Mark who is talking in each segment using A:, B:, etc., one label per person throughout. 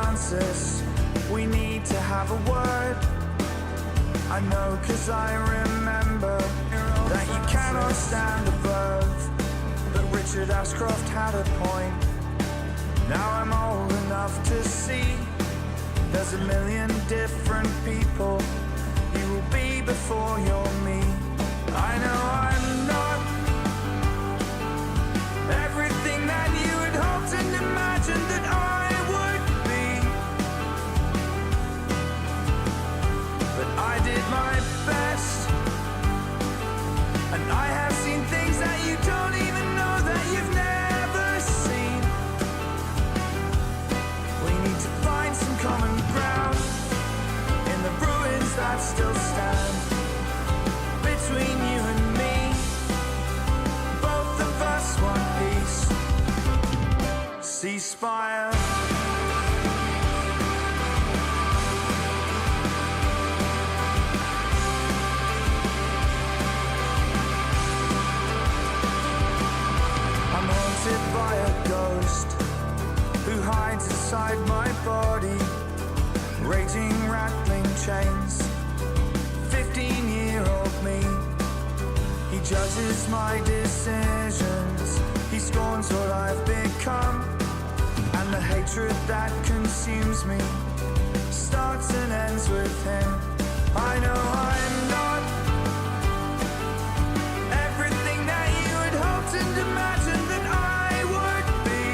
A: answers. We need to have a word. I know 'cause I remember that you cannot stand the birth. But Richard Ashcroft had a point. Now I'm old enough to see there's a million different people you will be before you're me. I know I'm not everything that you had hoped and imagined that I would be, but I did my best, and I have seen things that you don't even know that you've never seen. We need to find some common ground in the ruins that still stand between you and me, both of us one piece. Ceasefire. I'm haunted by a ghost who hides inside my body, raging, rattling chains. 15-year-old me, he judges my decisions, he scorns what I've become, and the hatred that consumes me starts and ends with him. I know I'm not everything that you had hoped and imagined that I would be,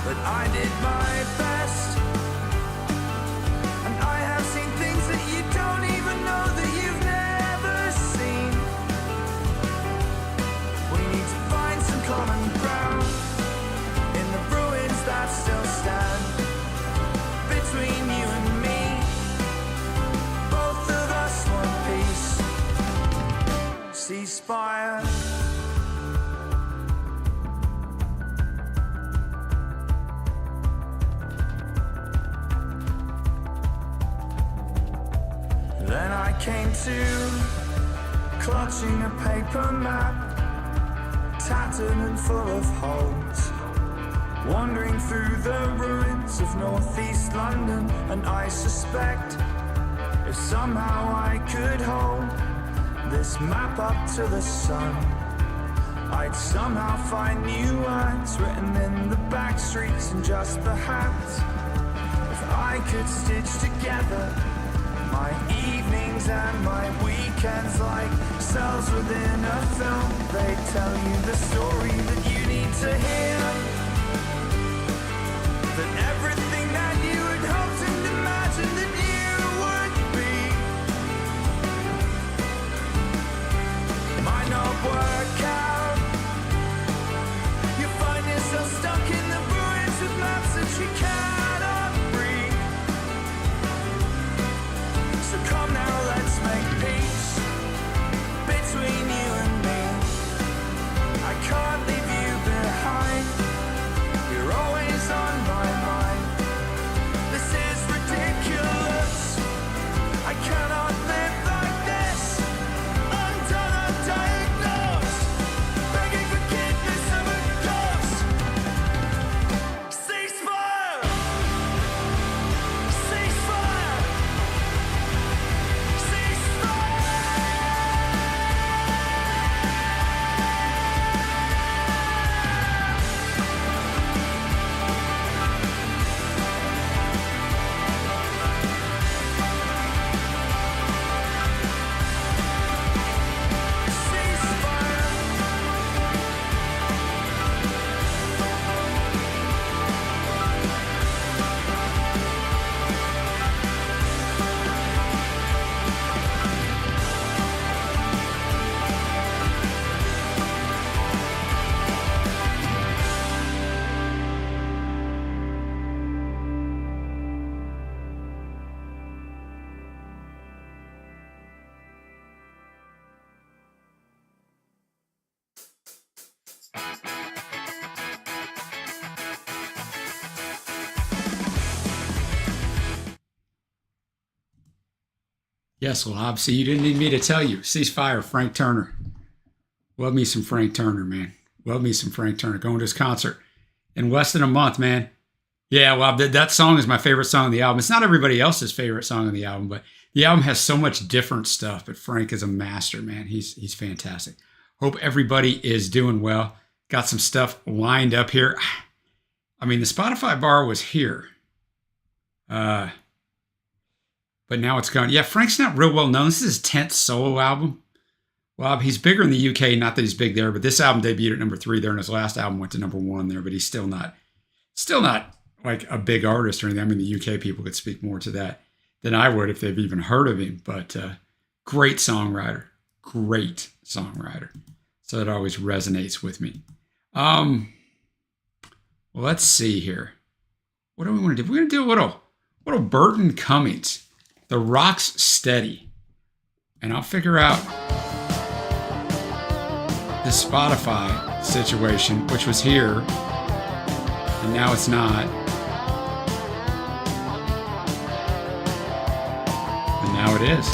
A: but I did my best, and I have seen things that you don't even know that you've never seen. We need to find some common ground in the ruins that still stand between you and me, both of us one piece. Ceasefire. Then I came to, clutching a paper map, tattered and full of holes, wandering through the ruins of northeast London. And I suspect if somehow I could hold this map up to the sun, I'd somehow find new words written in the back streets. And just perhaps if I could stitch together my evenings and my weekends like cells within a film, they tell you the story that you need to hear, that everything that you had hoped and imagined that you would be might not work out. You find yourself stuck in the ruins with maps that you cannot read. So come now, let's make peace between you and me. I can't leave you behind, you're always on my mind. This is ridiculous, I cannot live like this, undone, undiagnosed, begging forgiveness of a ghost. Ceasefire! Ceasefire!
B: Yes, well, obviously you didn't need me to tell you. Ceasefire, Frank Turner. Love me some Frank Turner, man. Love me some Frank Turner. Going to his concert in less than a month, man. Yeah, well, that song is my favorite song on the album. It's not everybody else's favorite song on the album, but the album has so much different stuff. But Frank is a master, man. He's fantastic. Hope everybody is doing well. Got some stuff lined up here. I mean, the Spotify bar was here. But now it's gone. Yeah, Frank's not real well known. This is his 10th solo album. Well, he's bigger in the UK. Not that he's big there, but this album debuted at number 3 there, and his last album went to number 1 there. But he's still not like a big artist or anything. I mean, the UK people could speak more to that than I would if they've even heard of him. But great songwriter. So it always resonates with me. Well, let's see here. What do we want to do? We're going to do a little Burton Cummings. The Rock's Steady. And I'll figure out the Spotify situation, which was here, and now it's not. And now it is.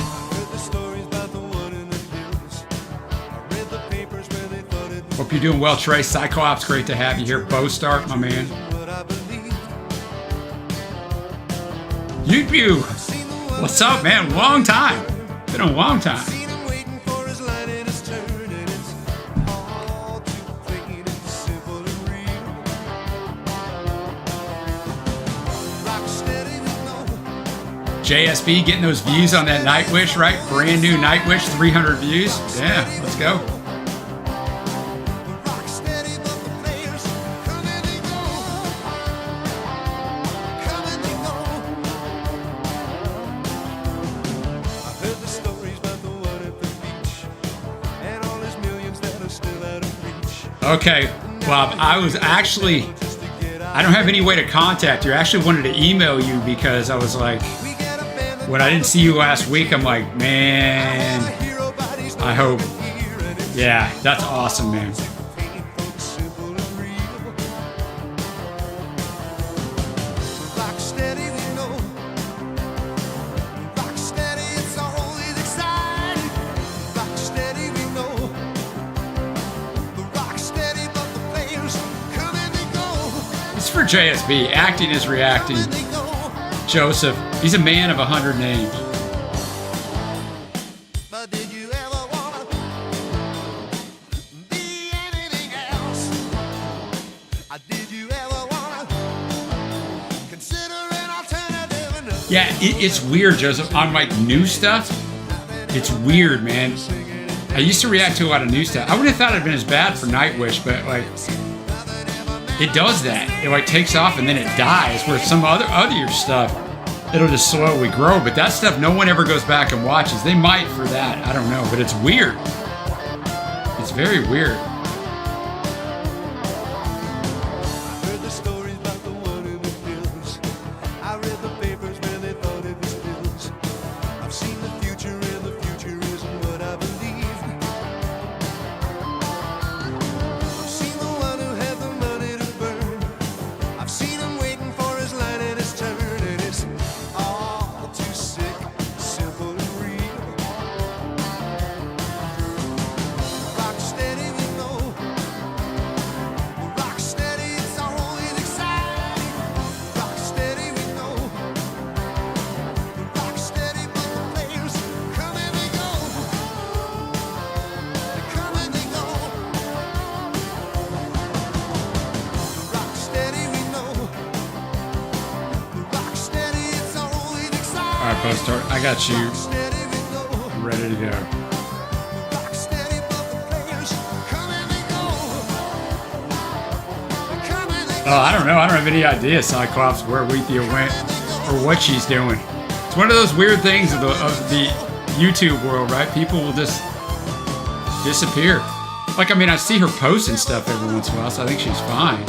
B: Hope you're doing well, Trey. Cyclops, great to have you here. Bo Stark, my man. You, what's up, man? Long time. Been a long time. JSB getting those views on that Nightwish, right? Brand new Nightwish, 300 views. Yeah, let's go. Okay, Bob, I don't have any way to contact you. I actually wanted to email you because I was like, when I didn't see you last week, I'm like, man, I hope. Yeah, that's awesome, man. For JSB, acting is reacting. Joseph, he's a man of 100 names. But did you ever wanna be anything else? Did you ever wanna consider an alternative? Yeah, it's weird, Joseph. On like new stuff, it's weird, man. I used to react to a lot of new stuff. I wouldn't have thought it'd been as bad for Nightwish, but like, it does that. It like takes off and then it dies. Where some other stuff, it'll just slowly grow. But that stuff, no one ever goes back and watches. They might for that. I don't know. But it's weird. It's very weird. I got you ready to go. Oh, I don't know. I don't have any idea, Cyclops, where Alethea went or what she's doing. It's one of those weird things of the YouTube world, right? People will just disappear. Like, I mean, I see her posting stuff every once in a while, so I think she's fine.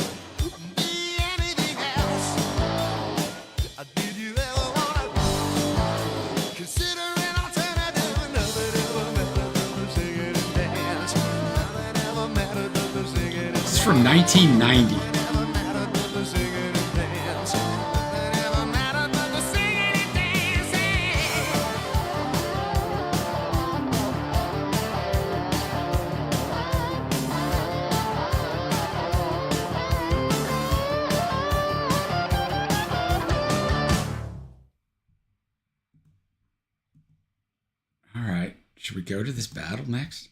B: From 1990. Should we go to this battle next?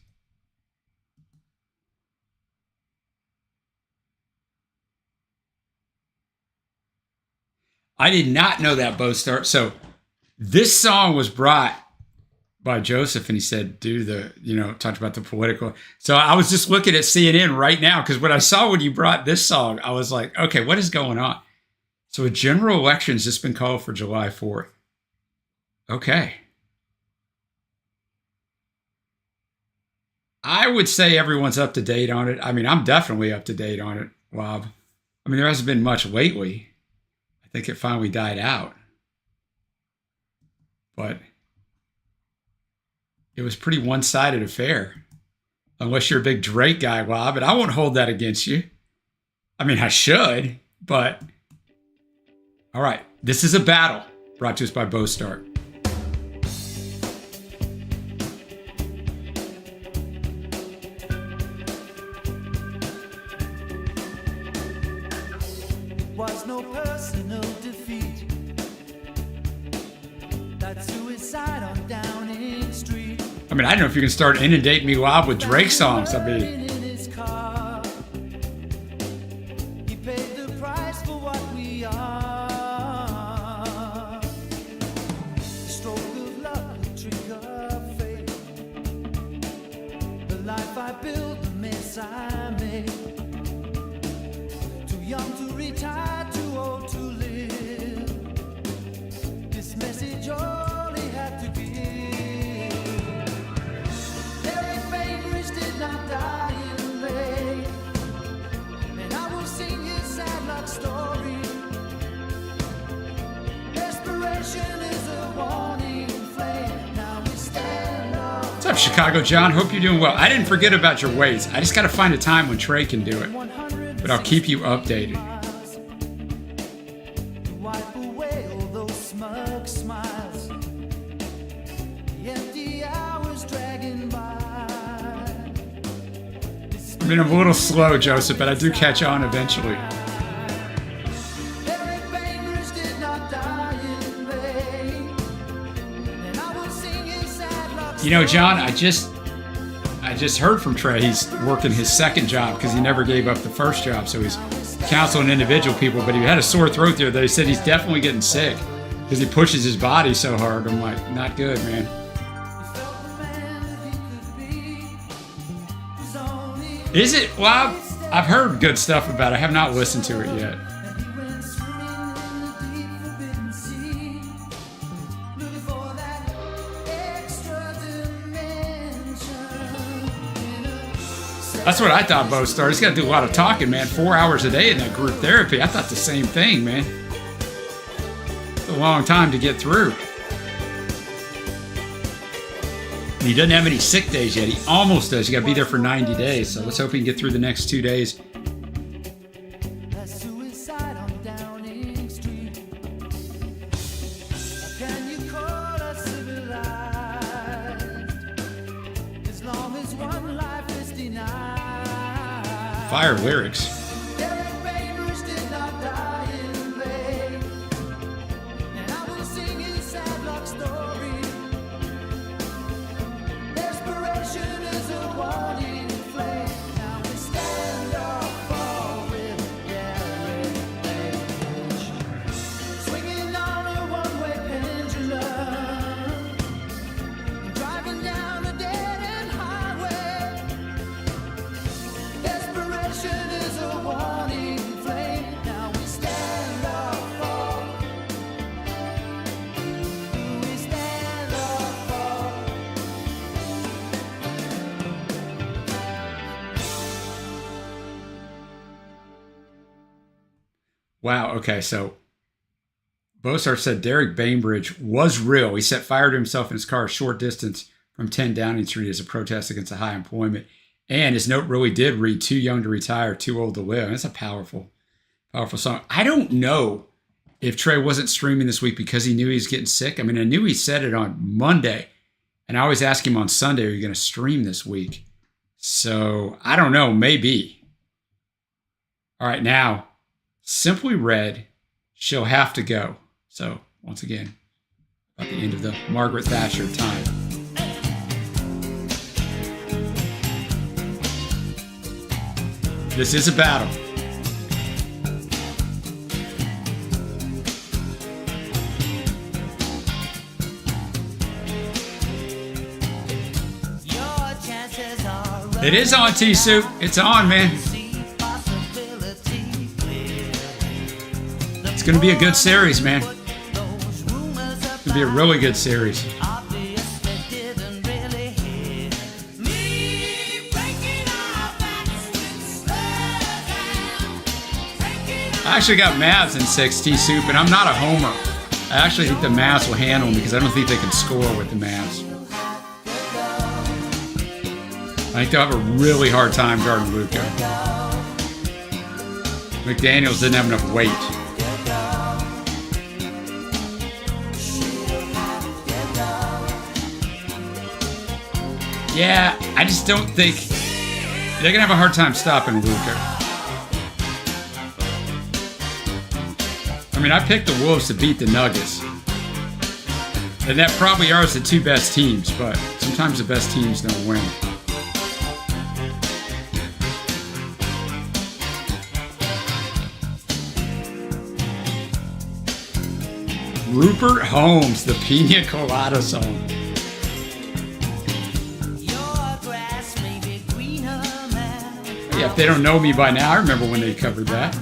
B: I did not know that bow start. So this song was brought by Joseph, and he said, talked about the political. So I was just looking at CNN right now, because when I saw when you brought this song, I was like, okay, what is going on? So a general election has just been called for July 4th. Okay. I would say everyone's up to date on it. I mean, I'm definitely up to date on it, Wob. I mean, there hasn't been much lately. I think it finally died out. But it was a pretty one-sided affair. Unless you're a big Drake guy, Wob, and I won't hold that against you. I mean, I should, but... All right, this is a battle brought to us by Bow Start.
A: Was no personal defeat. That suicide on Downing Street.
B: I mean, I don't know if you can start inundating me, Wob, with Drake songs. I mean,
A: he paid the price for what we are. A stroke of luck, a trick of fate. The life I built, the mess I made. Too young to retire, too old to live. This message only had to give. Derek Bainbridge did not die in vain, and I will sing his sad luck story. Desperation is a warning flame. Now we stand up.
B: what's up, Chicago John? Hope you're doing well. I didn't forget about your ways. I just got to find a time when Trey can do it. But I'll keep you updated.
A: Wipe away all those smug smiles. The empty hours dragging by.
B: I mean, I'm a little slow, Joseph, but I do catch on eventually.
A: Derek Bainbridge did not die in vain, and I will sing his sad luck.
B: You know, John, I just heard from Trey. He's working his second job because he never gave up the first job. So he's counseling individual people, but he had a sore throat there. They said he's definitely getting sick because he pushes his body so hard. I'm like, not good, man. Is it? Well, I've heard good stuff about it. I have not listened to it yet. That's what I thought Bo started. He's got to do a lot of talking, man. 4 hours a day in that group therapy. I thought the same thing, man. It's a long time to get through. And he doesn't have any sick days yet. He almost does. You got to be there for 90 days. So let's hope he can get through the next 2 days.
A: Suicide on Downing Street. Can you call us civilized? As long as one life is denied.
B: Fire lyrics.
A: Derek Bainbridge did not die in vain, and I will sing his sad luck story. Desperation is a warning flame. Now we stand up for with Derek Bainbridge, swinging on a one-way pendulum, driving down a dead-end highway. Desperation is a warning flame. Now we stand up for. We stand up for.
B: Wow. Okay. So Bosart said Derek Bainbridge was real. He set fire to himself in his car a short distance from 10 Downing Street as a protest against the high employment. And his note really did read, too young to retire, too old to live. That's a powerful, powerful song. I don't know if Trey wasn't streaming this week because he knew he was getting sick. I mean, I knew he said it on Monday. And I always ask him on Sunday, are you going to stream this week? So I don't know, maybe. All right, now, Simply Red, She'll Have to Go. So once again, about the end of the Margaret Thatcher time. This is a battle. It is on, T-Soup. It's on, man. It's going to be a good series, man. It's going to be a really good series. I actually got Mavs in 6, T-Soup, and I'm not a homer. I actually think the Mavs will handle them because I don't think they can score with the Mavs. I think they'll have a really hard time guarding Luka. McDaniels didn't have enough weight. Yeah, I just don't think they're gonna have a hard time stopping Luka. I mean, I picked the Wolves to beat the Nuggets, and that probably are the two best teams. But sometimes the best teams don't win. Rupert Holmes, the Pina Colada song. Yeah, if they don't know me by now, I remember when they covered that.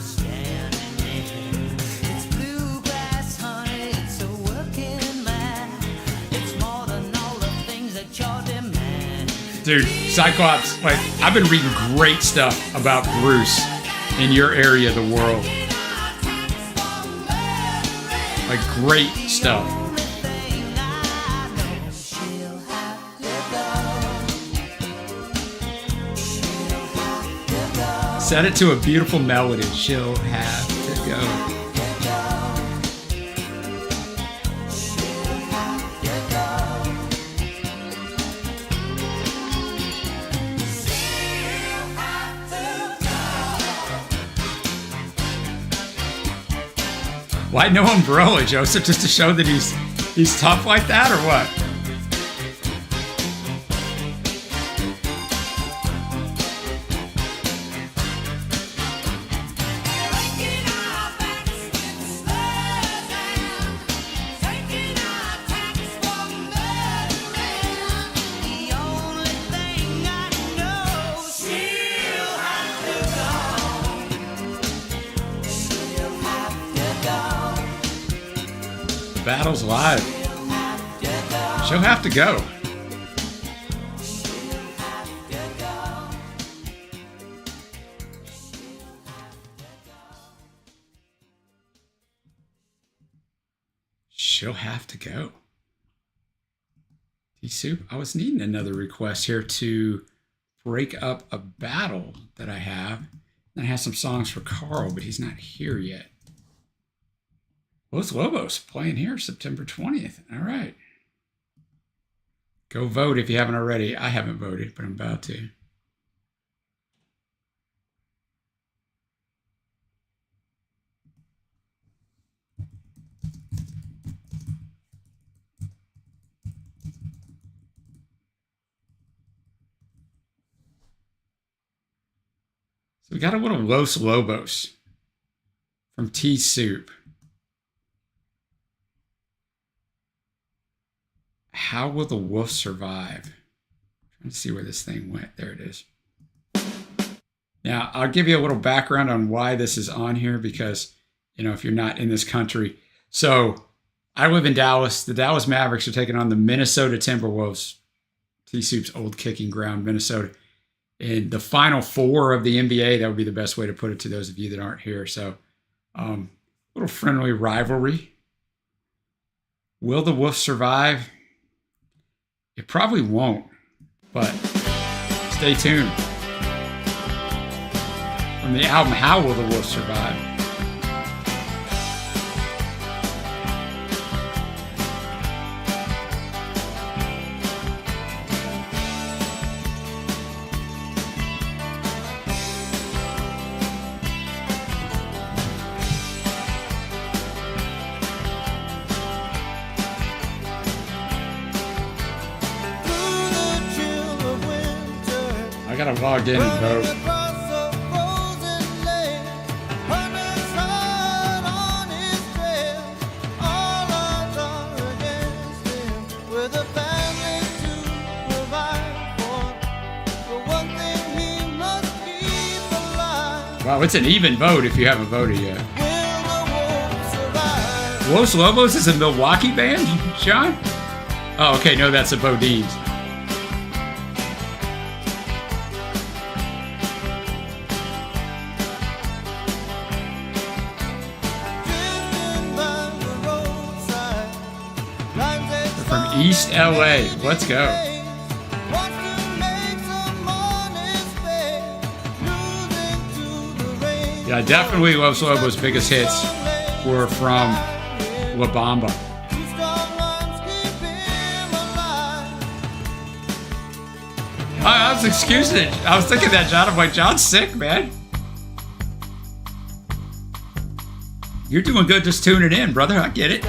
B: Dude, Cyclops, like, I've been reading great stuff about Bruce in your area of the world. Like, great stuff. Set it to a beautiful melody. She'll have to go. Why no umbrella, Joseph? Just to show that he's tough like that, or what? Battle's live. She'll have to go. She'll have to go. T-Soup, I was needing another request here to break up a battle that I have. And I have some songs for Carl, but he's not here yet. Los Lobos playing here September 20th. All right. Go vote if you haven't already. I haven't voted, but I'm about to. So we got a little Los Lobos from T-Soup. How will the wolf survive? I'm trying to see where this thing went. There it is. Now, I'll give you a little background on why this is on here because, you know, if you're not in this country. So I live in Dallas. The Dallas Mavericks are taking on the Minnesota Timberwolves, T-Soup's old kicking ground, Minnesota. In the Final Four of the NBA, that would be the best way to put it to those of you that aren't here. So a little friendly rivalry. Will the Wolves survive? It probably won't, but stay tuned. From the album, How Will the Wolves Survive? I gotta log in and vote. Oh, it's an even vote if you haven't voted yet. Los Lobos is a Milwaukee band, Sean? Oh, okay, no, that's the Bodines. They're from East LA. Let's go. Yeah, definitely Los Lobos' biggest hits were from La Bamba. I was excusing it. I was thinking that, John. I'm like, John's sick, man. You're doing good just tuning in, brother. I get it.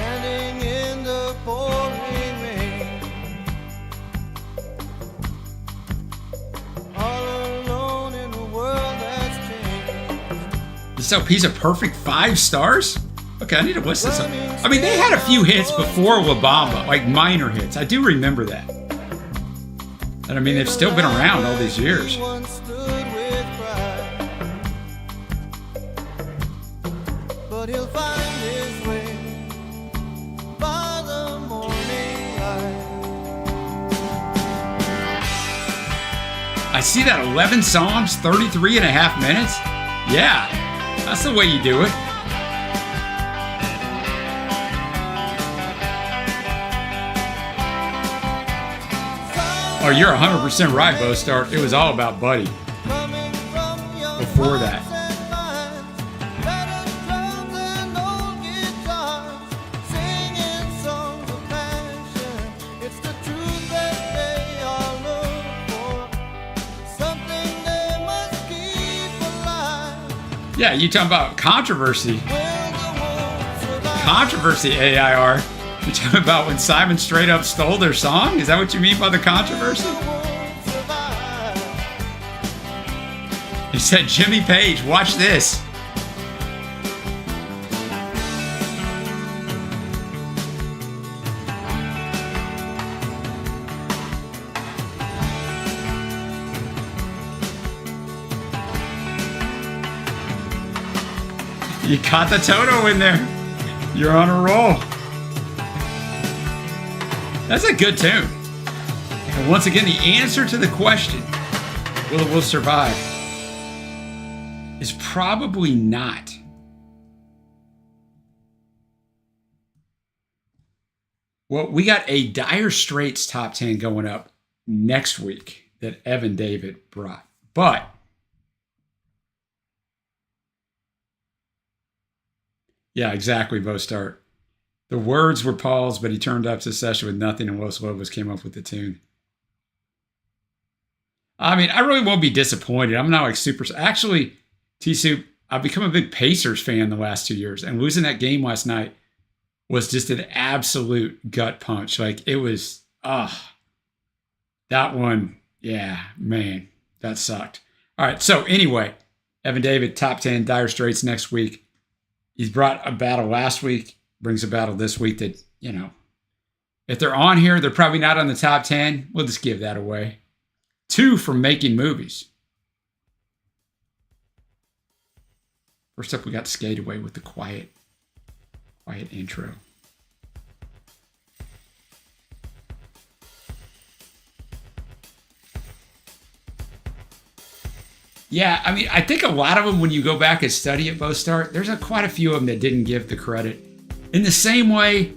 B: This LP's a perfect 5 stars? Okay, I need to listen to something. I mean, they had a few hits before La Bamba, like minor hits. I do remember that. And I mean, they've still been around all these years. I see that 11 songs, 33 and a half minutes. Yeah, that's the way you do it. Oh, you're 100% right, Bo Start. It was all about Buddy. Before that. Yeah, you talking about controversy. Controversy, AIR. You talking about when Simon straight up stole their song? Is that what you mean by the controversy? He said, Jimmy Page, watch this. You caught the Toto in there. You're on a roll. That's a good tune. And once again, the answer to the question, will it will survive, is probably not. Well, we got a Dire Straits top 10 going up next week that Evan David brought. But yeah, exactly, Bo Start. The words were Paul's, but he turned up to the session with nothing, and Los Lobos came up with the tune. I mean, I really won't be disappointed. I'm not like super... Actually, T-Soup, I've become a big Pacers fan the last 2 years, and losing that game last night was just an absolute gut punch. Like, it was... that one, yeah, man, that sucked. All right, so anyway, Evan David, top 10, Dire Straits next week. He's brought a battle last week, brings a battle this week that, you know, if they're on here, they're probably not on the top 10. We'll just give that away. 2 from Making Movies. First up, we got Skate Away with the quiet intro. Yeah, I mean, I think a lot of them, when you go back and study it, both start, there's quite a few of them that didn't give the credit. In the same way,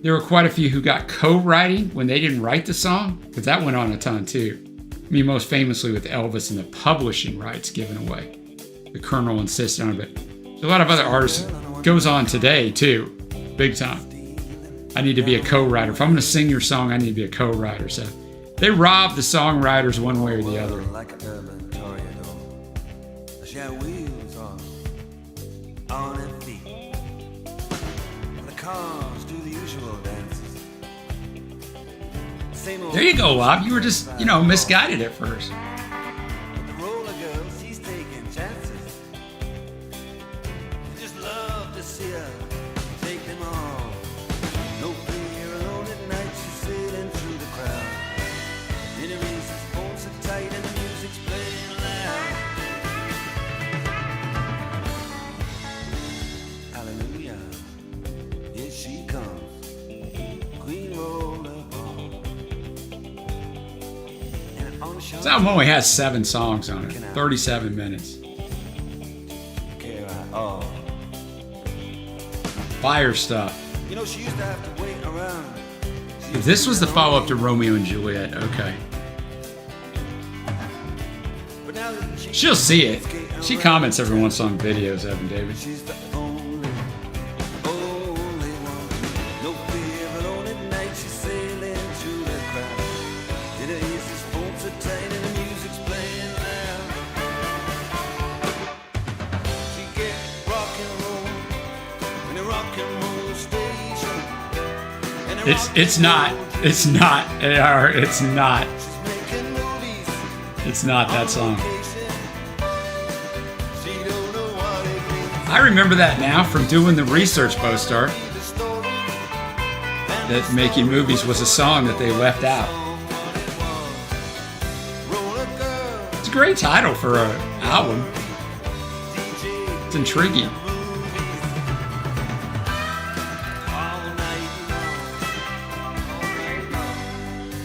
B: there were quite a few who got co-writing when they didn't write the song, because that went on a ton too. I mean, most famously with Elvis and the publishing rights given away. The Colonel insisted on it. But a lot of other artists goes on today too, big time. I need to be a co-writer. If I'm going to sing your song, I need to be a co-writer. So they robbed the songwriters one way or the other.
C: Wheels on and feet. The cars do the usual dances.
B: There you go, Lob. You were just, misguided at first.
C: The roller girl, she's taking chances. Just love to see her take them all. No fear alone at night, she's sailing through the crowd. Enemies, his phones are tight and the music's playing loud.
B: This album only has 7 songs on it, 37 minutes.
C: Okay, right. Oh.
B: Fire stuff.
C: You know, she used to have to wait around.
B: This was the follow-up to Romeo and Juliet. Okay.
C: But now that
B: She'll see it. She comments every once on videos, Evan David.
C: she's the only one. No fear alone at night. She's sailing through the crowd. Did her ears just phone so tight and the music's playing loud. She get rock and roll in a rock and roll station.
B: It's not AR. It's not.
C: She's making movies.
B: It's not that song.
C: She don't know what it means.
B: I remember that now from doing the research, Bostar,
C: The story
B: that Making Movies was a song that they left out.
C: roller girl.
B: It's a great title for an album. It's intriguing.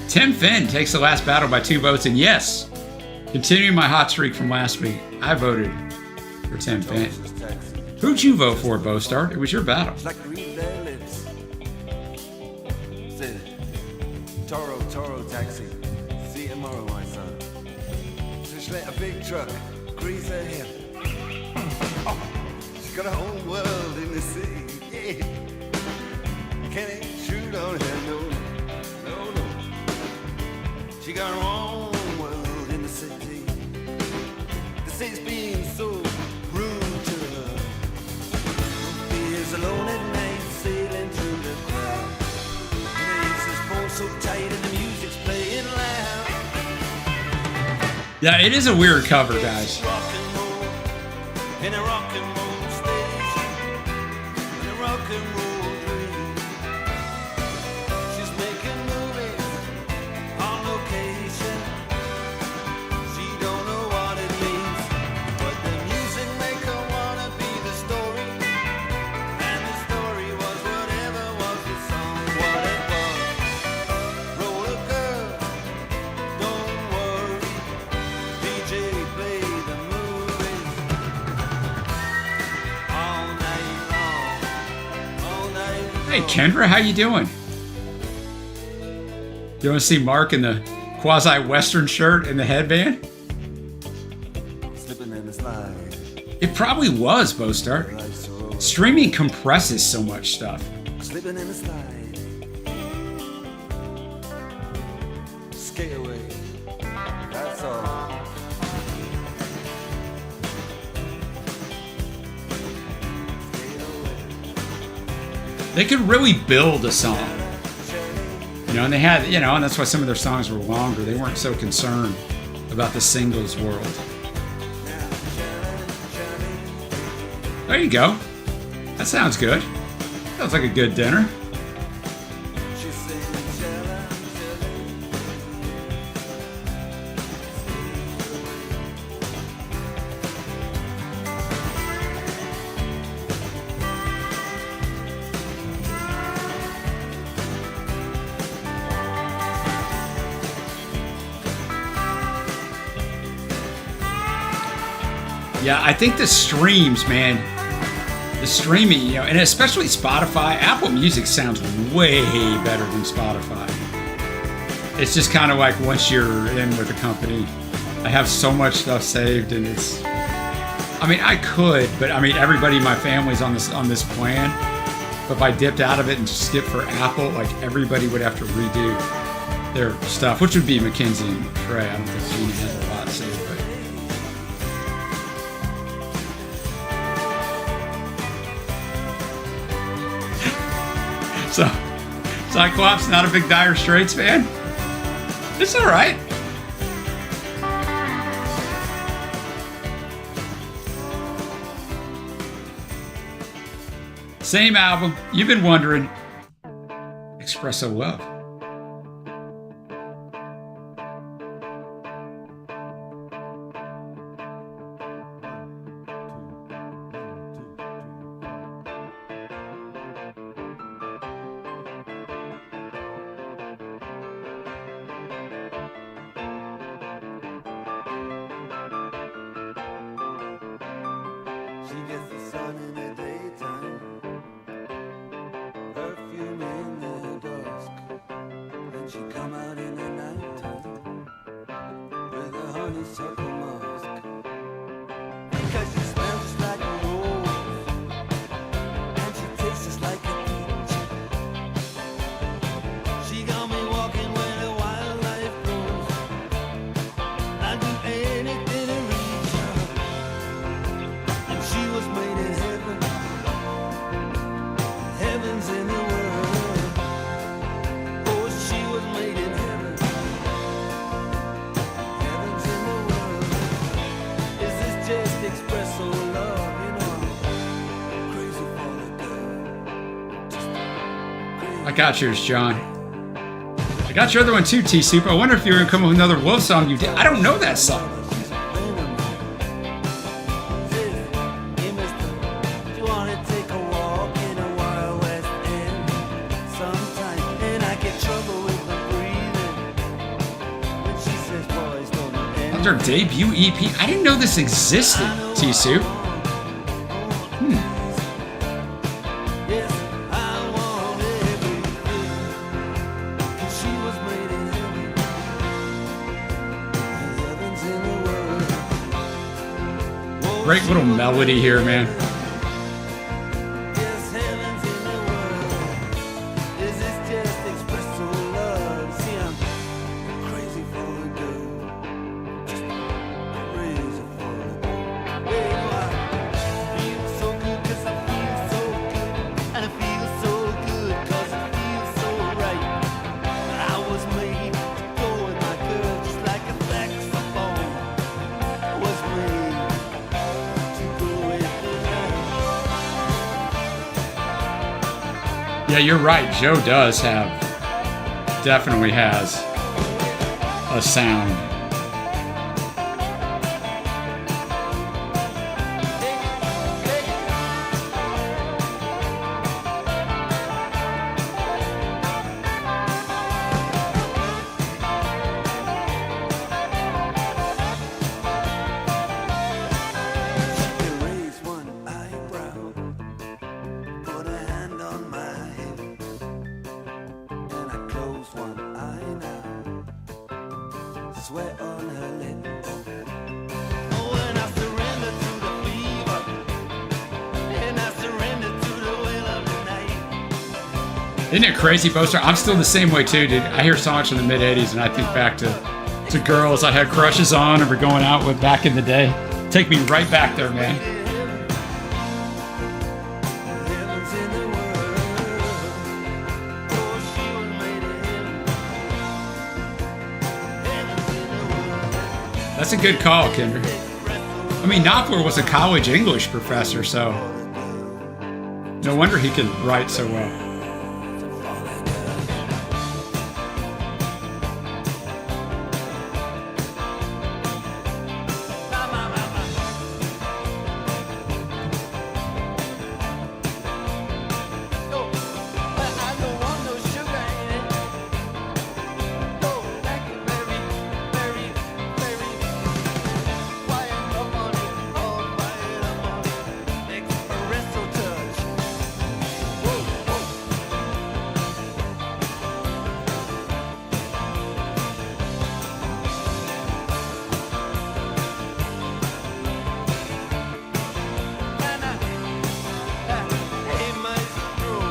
B: Tim Finn takes the last battle by 2 votes, and yes, continuing my hot streak from last week, I voted for Tim Finn. Who'd you vote for, Bostar? It was your battle.
C: Like to read their lips. Said, Toro, taxi. See you tomorrow, my son. So she let a big truck grease her hip. She's got her own world in the city. Yeah. Can't intrude on her, no. She got her own world in the city. The city's being so rude to her. He is alone at night, sailing through the crowd. And his phone so tight and the music's playing loud.
B: Yeah, it is a weird cover, guys.
C: Rock and roll in a rock and roll station. In a rock and roll dream. She's making movies on location. She don't know what it means, but the music make her wanna be the story. And the story was whatever was the song, what it was. Roller girl, don't worry. DJ play the movies all night long, all night long.
B: Hey, Kendra, how you doing? You want to see Mark in the quasi-Western shirt and the headband?
C: Slipping in the slide.
B: It probably was, Bostar.
C: Life's so
B: Streaming compresses so much stuff.
C: slipping in the slide. Skate away. That's all. Skate away.
B: They could really build a song. You know, and they had, you know, and that's why some of their songs were longer. They weren't so concerned about the singles world. There you go. That sounds good. Sounds like a good dinner.
C: She's singing shallow,
B: Yeah, I think the streams, man, the streaming, you know, and especially Spotify, Apple Music sounds way better than Spotify. It's just kind of like once you're in with a company, I have so much stuff saved, and it's, I mean, I could, but I mean, everybody in my family's on this plan. But if I dipped out of it and skipped for Apple, like everybody would have to redo their stuff, which would be Mackenzie and Trey. I don't think Gina has a lot saved, but. So, Cyclops, not a big Dire Straits fan? It's all right. Same album. You've been wondering. Espresso Love.
C: She gets the sun in the daytime, perfume in the dusk, and she come out in the nighttime with a honeysuckle mask. Because she smells just like a rose, and she tastes just like a peach. She got me walking where the wildlife grows. I'd do anything to reach her. And she was made in heaven. Heaven's in the world. Oh, she was made in heaven. Heaven's in the world. Is this just espresso love? You know, I'm crazy for the girl. Just crazy.
B: I got yours, John. I got your other one too, T-Soup. I wonder if you're going to come up with another Wolf song you did. I don't know that song. That's her debut EP. I didn't know this existed, T-Soup. Great little melody here, man. Yeah, you're right. Joe does definitely has a sound.
C: Sweat on her lip. Oh, and I surrender to the fever, and I surrender to the will of the night.
B: Isn't it crazy, Boaster? I'm still the same way too, dude. I hear songs from the mid '80s, and I think back to girls I had crushes on or were going out with back in the day. Take me right back there, man.
C: Heaven's in the world. Oh, she was made in heaven. Heaven's in the world.
B: That's a good call, Kendra. I mean, Knopfler was a college English professor, so no wonder he could write so well.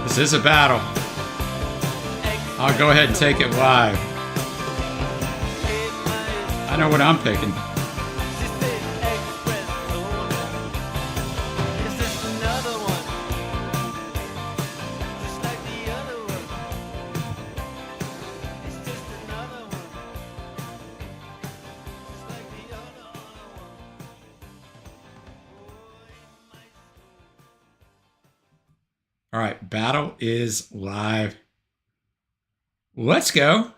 B: This is a battle. I'll go ahead and take it live. I know what I'm picking. All right, battle is live. Let's go.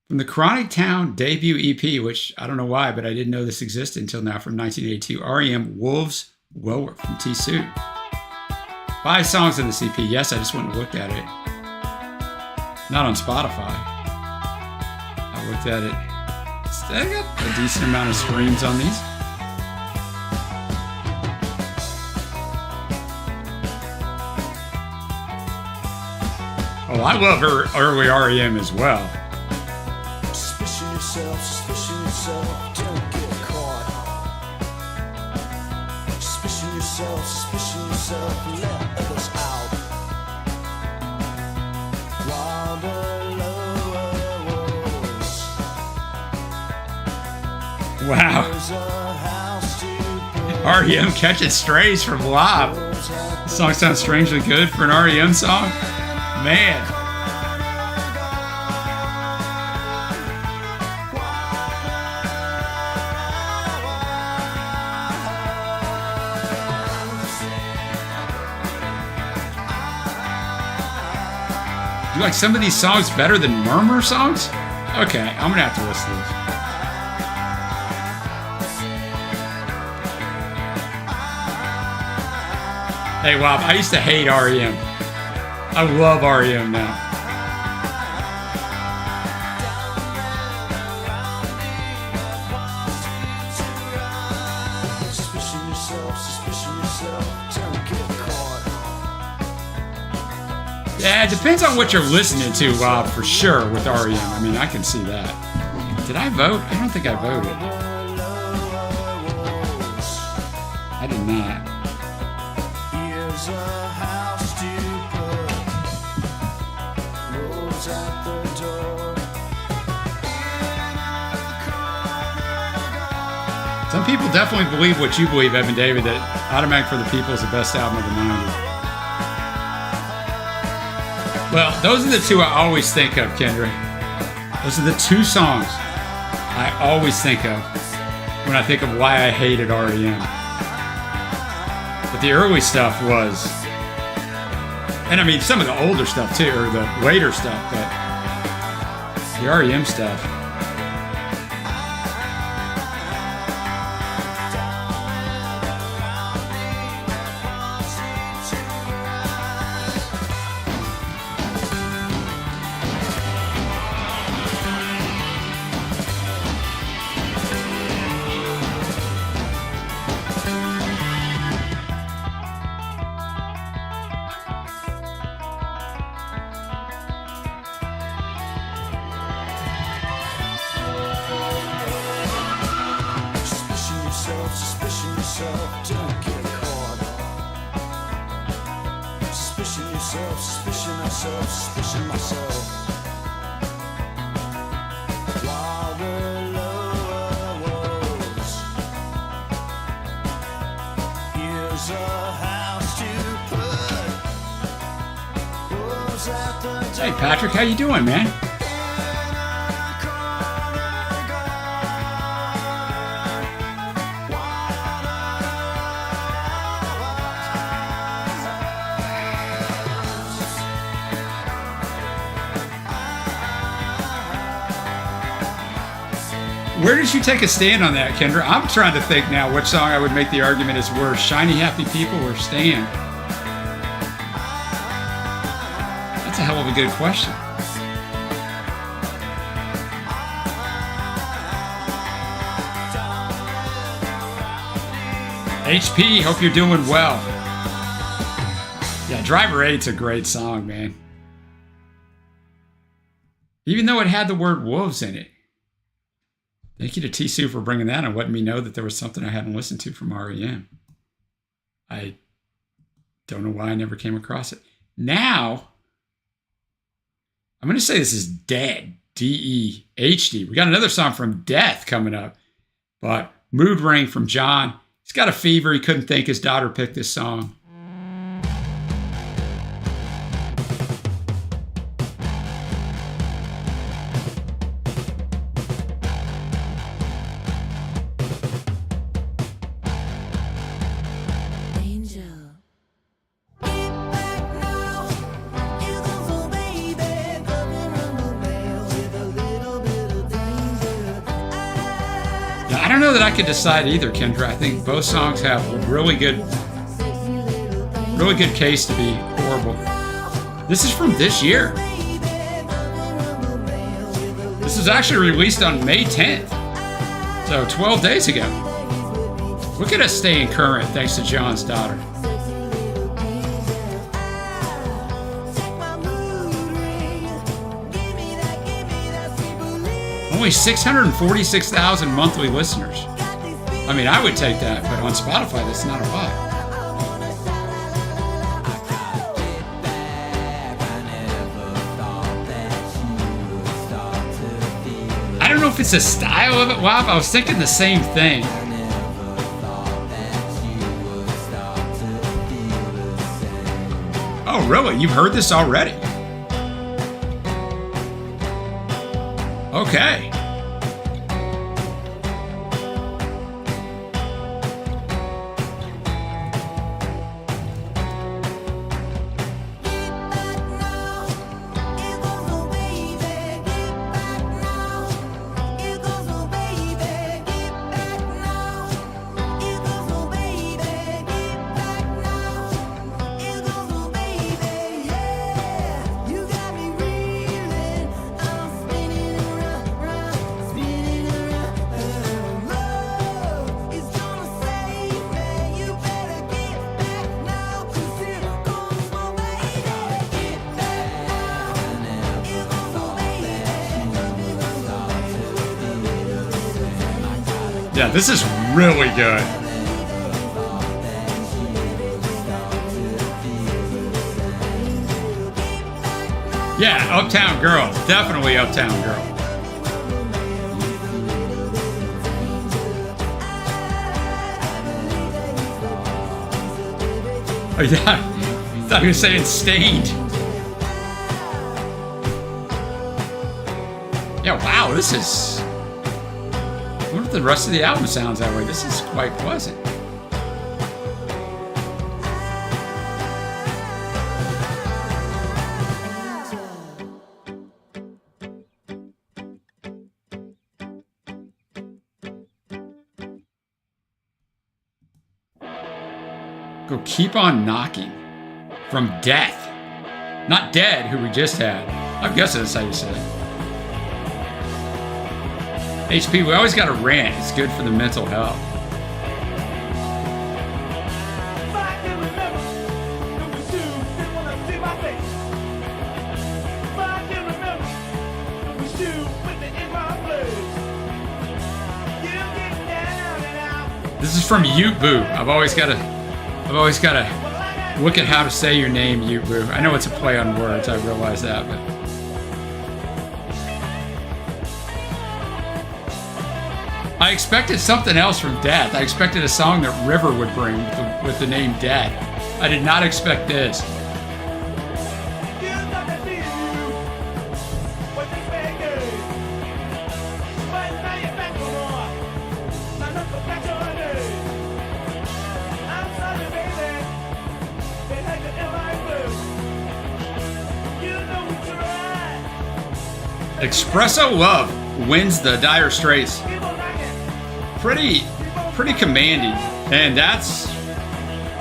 B: From the Chronic Town debut EP, which I don't know why, but I didn't know this existed until now, from 1982, REM Wolves Wower from T-Soup. 5 songs in this EP. Yes, I just went and looked at it. Not on Spotify. I looked at it. I got a decent amount of streams on these. Oh, I love her early REM as well.
C: Suspicion yourself, don't get caught. Suspicion yourself, let others out. While the lower walls,
B: Wow.
C: there's a house to put.
B: REM catching strays from Live. This song sounds strangely good for an REM song. Man. You like some of these songs better than Murmur songs? Okay, I'm gonna have to listen to this. Hey, Wob, I used to hate REM. I love REM now.
C: Suspicion yourself, don't get caught.
B: Yeah, it depends on what you're listening to, Wob, for sure, with REM. I mean, I can see that. Did I vote? I don't think I voted. I did not.
C: Here's a house to put. Rolls out the door.
B: Some people definitely believe what you believe, Evan David, that Automatic for the People is the best album of the 90s. Well, those are the two I always think of, Kendra. Those are the two songs I always think of when I think of why I hated REM. But the early stuff was, and I mean some of the older stuff too, or the later stuff, but the REM stuff.
C: Suspicion yourself, don't get caught. Suspicion yourself, suspicion myself. While the lower walls, here's a house to put. Rolls out the door.
B: Hey Patrick, how you doing, man? Where did you take a stand on that, Kendra? I'm trying to think now which song I would make the argument is worse, Shiny Happy People or Stand? That's a hell of a good question. HP, hope you're doing well. Yeah, Driver 8's a great song, man. Even though it had the word wolves in it. Thank you to T-Sue for bringing that and letting me know that there was something I hadn't listened to from REM. I don't know why I never came across it. Now, I'm going to say this is Dead, D-E-H-D. We got another song from Death coming up, but Mood Ring from John. He's got a fever. He couldn't think his daughter picked this song. I don't know that I could decide either, Kendra. I think both songs have a really good case to be horrible. This is from this year. This was actually released on May 10th, so 12 days ago. Look at us staying current thanks to John's daughter. Only 646,000 monthly listeners. I mean, I would take that, but on Spotify, that's not a lot. I don't know if it's a style of it, Wow. I was thinking the same thing. Oh, really? You've heard this already? Okay. Yeah, this is really good. Yeah, Uptown Girl. Definitely Uptown Girl. Oh, yeah. I thought he was saying Stained. Yeah, wow, this is... I wonder if the rest of the album sounds that way. This is quite pleasant. Go Keep On Knocking from Death. Not Dead, who we just had. I'm guessing that's how you say it. HP, we always got to rant. It's good for the mental health. This is from Ute Boo. I've always got to look at how to say your name, Ute Boo. I know it's a play on words. I realize that, but. I expected something else from Death. I expected a song that River would bring with the name Death. I did not expect this. Espresso Love wins the Dire Straits. Pretty commanding, and that's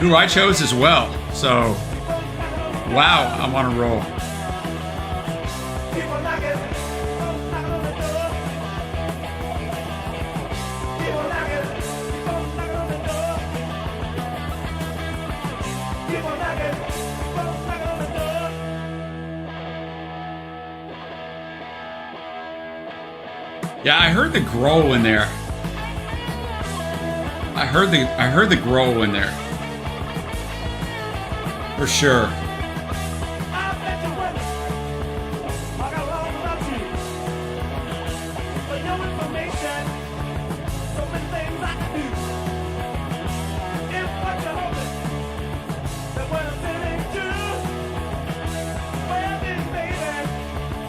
B: who I chose as well. So, wow, I'm on a roll. Yeah, I heard the growl in there. I heard the growl in there. For sure.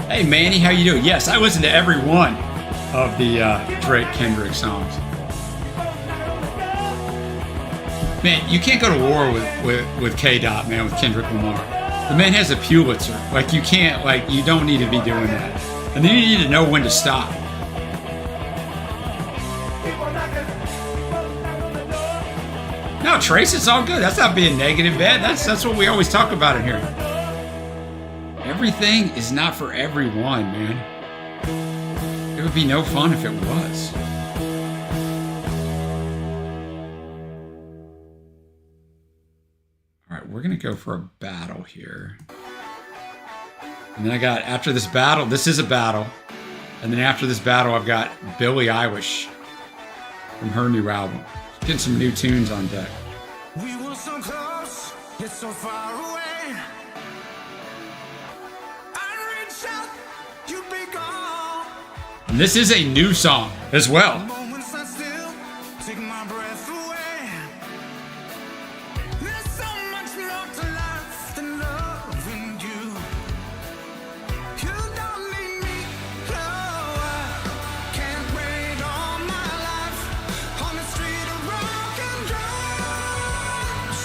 B: Hey Manny, how you doing? Yes, I listen to every one of the Drake Kendrick songs. Man, you can't go to war with K-Dot, man, with Kendrick Lamar. The man has a Pulitzer. Like, you can't, like, you don't need to be doing that. And then you need to know when to stop. No, Trace, it's all good. That's not being negative, man. That's what we always talk about in here. Everything is not for everyone, man. It would be no fun if it was. We're going to go for a battle here. And then I got, after this battle, this is a battle. And then after this battle, I've got Billie Eilish from her new album. Getting some new tunes on deck.
A: We were so close, yet so far away. I'd reach out, you'd be gone.
B: And this is a new song as well.
A: Moments I still take my breath away. There's so much more to life than loving you. You don't need me, no. I can't wait all my life on the street of rock and roll.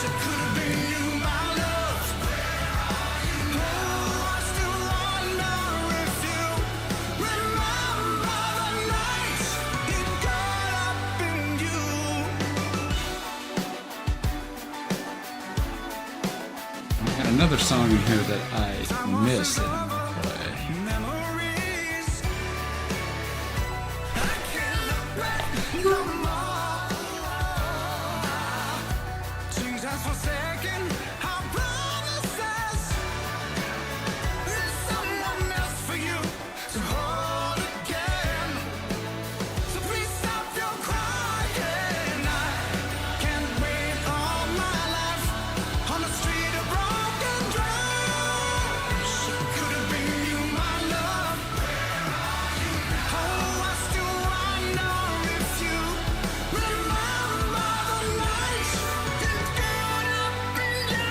A: It could have been you, my love. Oh, I still wonder if you remember the night it got up in you.
B: I've got another song in here that I missed that I'm gonna play.
A: Memories, I can't look back no more. Things has forsaken our promises. There's someone else for you to hold again. So please stop your crying. I can't wait all my life on the street of broken dreams. It could have been you, my love. Oh, I still wonder if you remember the night it got up in you.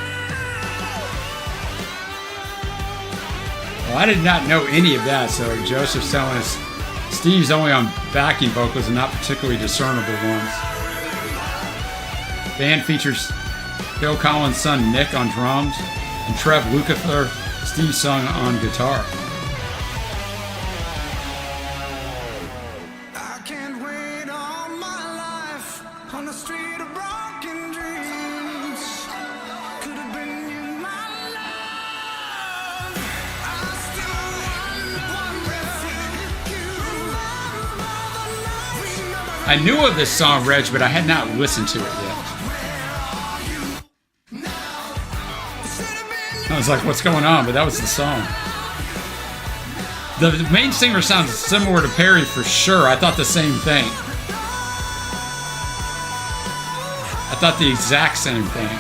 B: Well, I did not know any of that, so Joseph's telling us Steve's only on backing vocals and not particularly discernible ones. Band features Phil Collins' son Nick on drums and Trev Lukather, Steve sung on guitar.
A: I can't wait all my life on the street of broken dreams. Could have been you, my love. I still wonder if you remember the night.
B: I knew of this song, Reg, but I had not listened to it yet. I was like, what's going on? But that was the song. The main singer sounds similar to Perry for sure. I thought the same thing. I thought the exact same thing.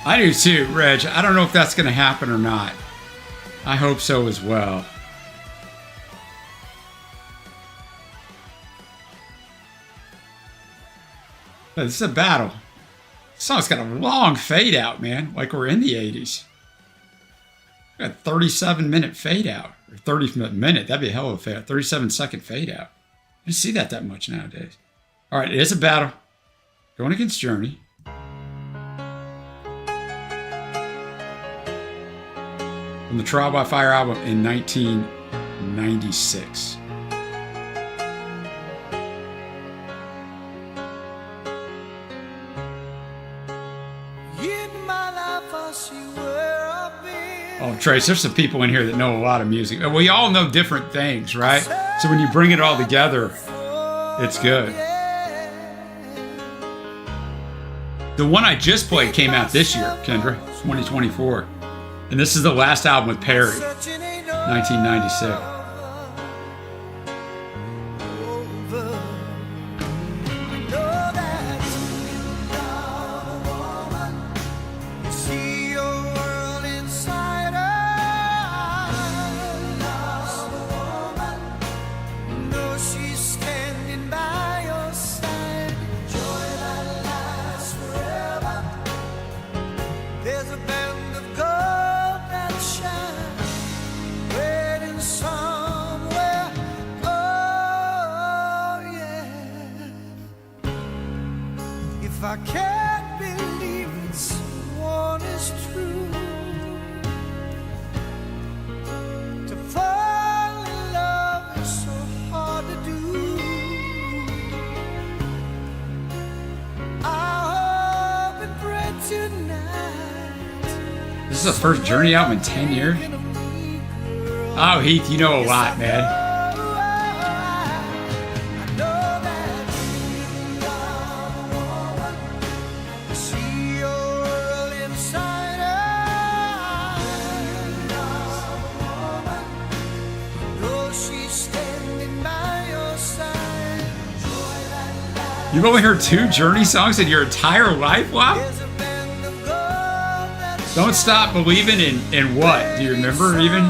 B: I do too, Reg. I don't know if that's going to happen or not. I hope so as well. But this is a battle. This song's got a long fade out, man. Like we're in the 80s. Got a 37-minute fade out. Or 30-minute. That'd be a hell of a fade out. 37-second fade out. I don't see that much nowadays. All right, it is a battle. Going against Journey. From the Trial by Fire album in 1996. Oh, Trace, there's some people in here that know a lot of music. We all know different things, right? So when you bring it all together, it's good. The one I just played came out this year, Kendra, 2024. And this is the last album with Perry, 1996.
A: She's standing by
C: shine, waiting somewhere. Oh yeah. If I can't believe that someone is true, to fall in love is so hard to do. I hope and pray tonight.
B: This is the first Journey album in 10 years. Oh, Heath, you know a lot, man. You've only heard 2 Journey songs in your entire life? Wow. Don't Stop Believing in what? Do you remember even?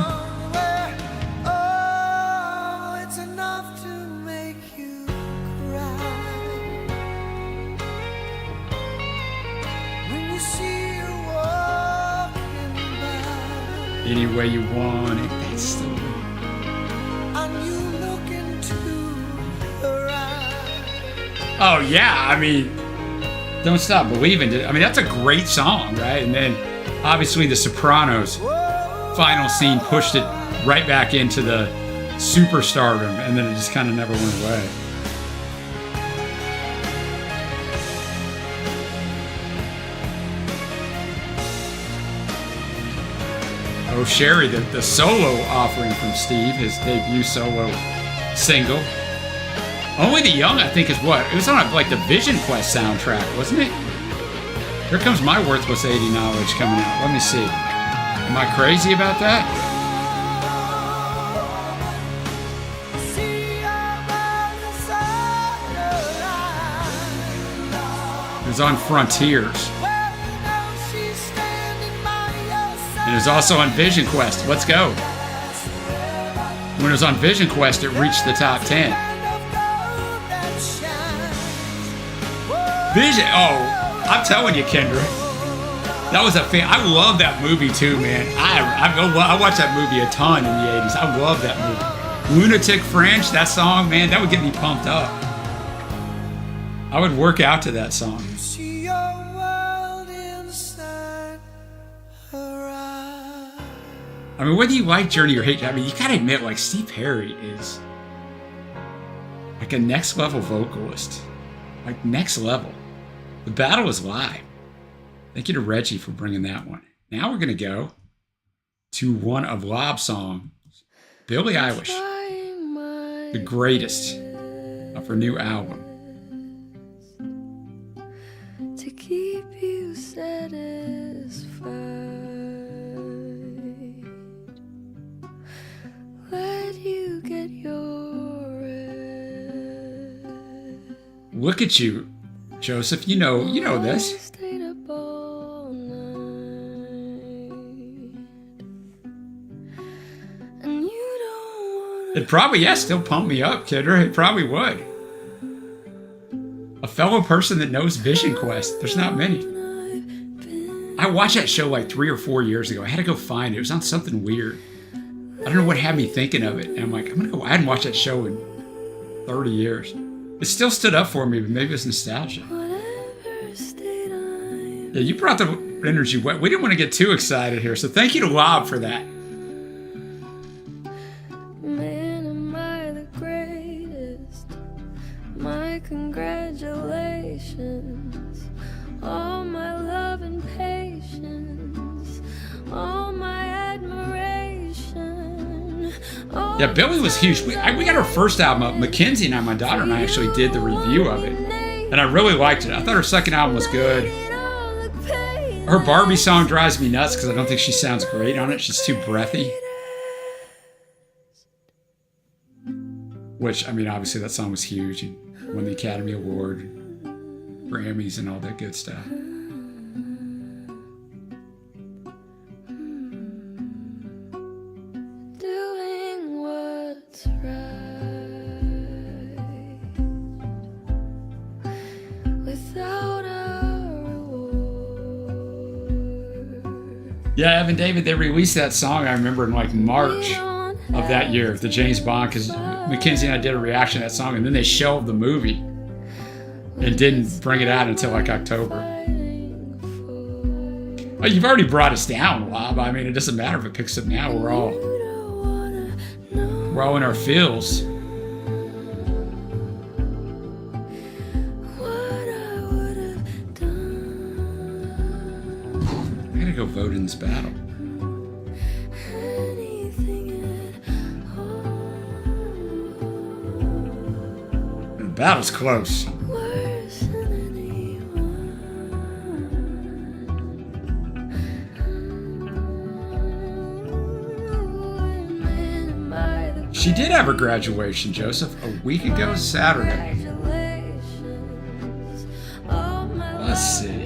B: Any way you want it, that's still. Oh yeah, I mean, Don't Stop Believing. I mean, that's a great song, right? And then obviously the Sopranos final scene pushed it right back into the superstardom, and then it just kind of never went away. Oh, Sherry, the solo offering from Steve, his debut solo single. Only the Young, I think, is what? It was on like the Vision Quest soundtrack, wasn't it? Here comes My Worthless 80 Knowledge coming out. Let me see. Am I crazy about that? It was on Frontiers. And it was also on Vision Quest. Let's go. When it was on Vision Quest, it reached the top 10. Vision, oh, I'm telling you, Kendra, that was a fan. I love that movie too, man. I watched that movie a ton in the 80s. I love that movie. Lunatic French, that song, man, that would get me pumped up. I would work out to that song. I mean, whether you like Journey or hate, I mean, you gotta admit, like, Steve Perry is like a next level vocalist. Like, next level. The Battle is live. Thank you to Reggie for bringing that one. Now we're gonna go to one of Lob's songs, Billie Eilish, the greatest of her new album.
D: To keep you satisfied. Let you get your rest.
B: Look at you, Joseph. You know this.
D: Stayed up all night. And you don't wanna
B: It probably, yeah, still pump me up, Kidder. It probably would. A fellow person that knows Vision Quest. There's not many. I watched that show like 3 or 4 years ago. I had to go find it. It was on something weird. I don't know what had me thinking of it. And I'm like, I'm gonna go. I hadn't watched that show in 30 years. It still stood up for me, but maybe it's nostalgia.
D: whatever state I'm
B: Yeah, you brought the energy. We didn't want to get too excited here, so thank you to Lob for that.
D: Man, am I the greatest? My congratulations. All my love and patience. All my admiration. All
B: Yeah, Billie was huge. We got her first album up. Mackenzie and I, my daughter and I, actually did the review of it, and I really liked it. I thought her second album was good. Her Barbie song drives me nuts because I don't think she sounds great on it. She's too breathy. Which, I mean, obviously that song was huge and won the Academy Award, Grammys, and all that good stuff.
D: doing what's right without a reward.
B: Yeah, Evan David, they released that song, I remember, in like March of that year, the James Bond, because Mackenzie and I did a reaction to that song, and then they shelved the movie and didn't bring it out until like October. Well, you've already brought us down, Wob. I mean, it doesn't matter if it picks up now. We're all in our feels. I gotta go vote in this battle. The battle's close. She did have her graduation, Joseph, a week ago Saturday. Let's see.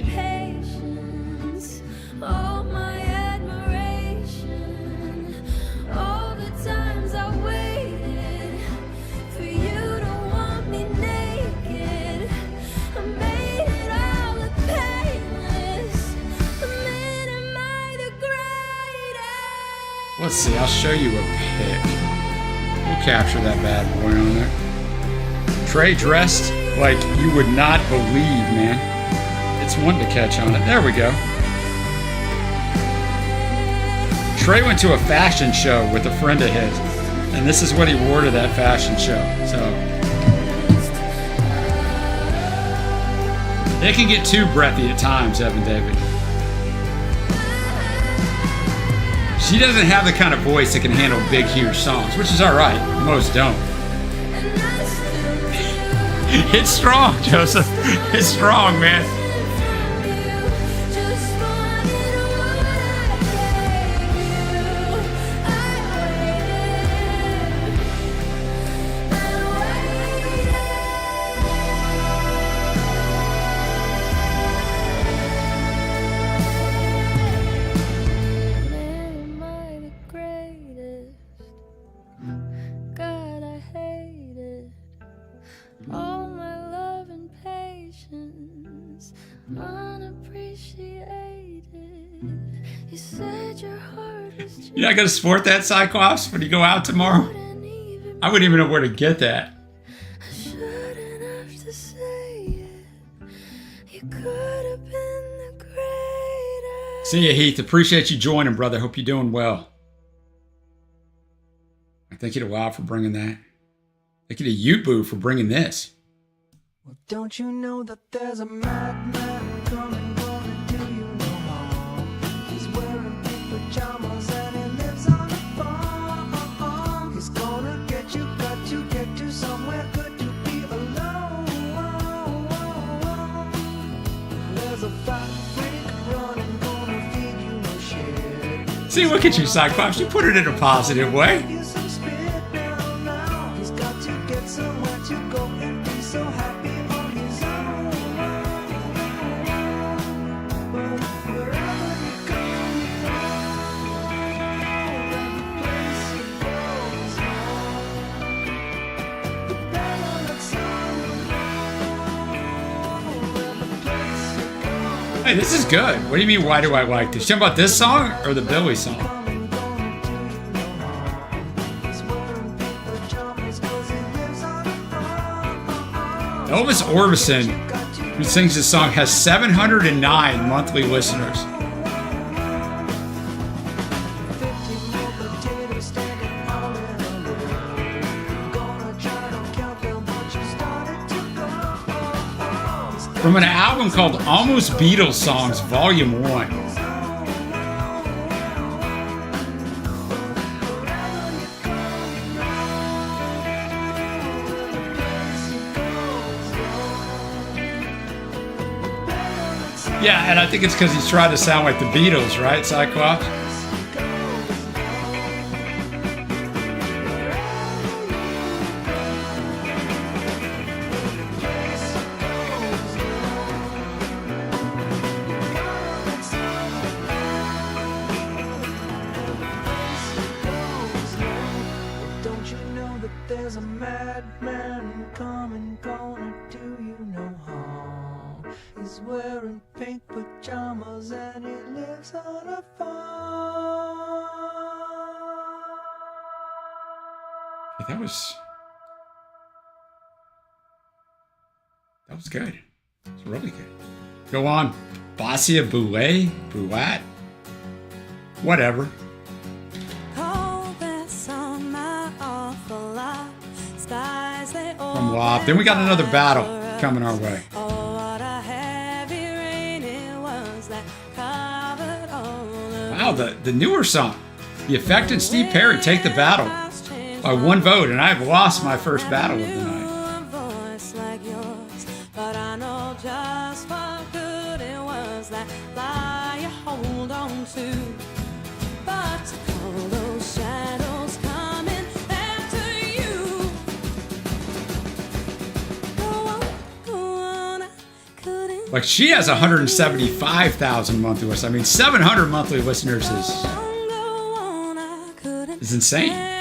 B: Let's see, I'll show you a pic. We'll capture that bad boy on there. Trey dressed like you would not believe, man. It's one to catch on it. There we go. Trey went to a fashion show with a friend of his, and this is what he wore to that fashion show. So they can get too breathy at times, Evan David. She doesn't have the kind of voice that can handle big, huge songs, which is all right. Most don't. It's strong, Joseph. It's strong, man. You're not going to support that, Cyclops, when you go out tomorrow? I wouldn't even know where to get that. See you, Heath. Appreciate you joining, brother. Hope you're doing well. I thank you to WoW for bringing that. Thank you to Utboo for bringing this.
E: Well, don't you know that there's a madman coming, gonna do you no harm? He's wearing big pajamas and he lives on a farm. He's gonna get you, got to get to somewhere good to be alone. There's a fat freak running, gonna feed you no shit.
B: See, look at you, Cyclops. You put it in a positive way.
E: You some spit now. He's got to get somewhere to go and be so happy on his own. Wherever he goes, the place he goes the better looks on the place he goes.
B: Hey, this is good. What do you mean, why do I like this? You talking about this song or the Billy song? Elvis Orbison, who sings this song, has 709 monthly listeners. From an album called Almost Beatles Songs, Volume 1. Yeah, and I think it's because he's trying to sound like the Beatles, right, Cyclops?
E: Don't you know that there's a madman coming, gonna do you no harm? He's wearing pink pajamas and he lives on a farm.
B: Okay, that was good. It was really good. Go on. Basia Boulet? Boulat? Whatever. From WAP. Then we got another battle coming our way. Wow, the newer song. The Effect and Steve Perry take the battle by 1 vote, and I've lost my first battle of the night. Like, she has 175,000 monthly listeners. I mean, 700 monthly listeners is insane.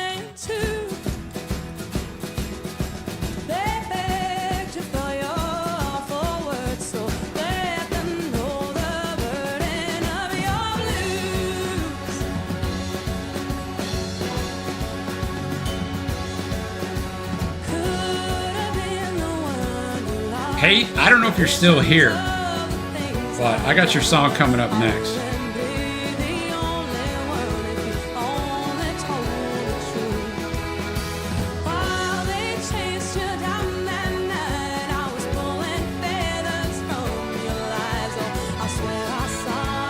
B: Hey, I don't know if you're still here, but I got your song coming up next.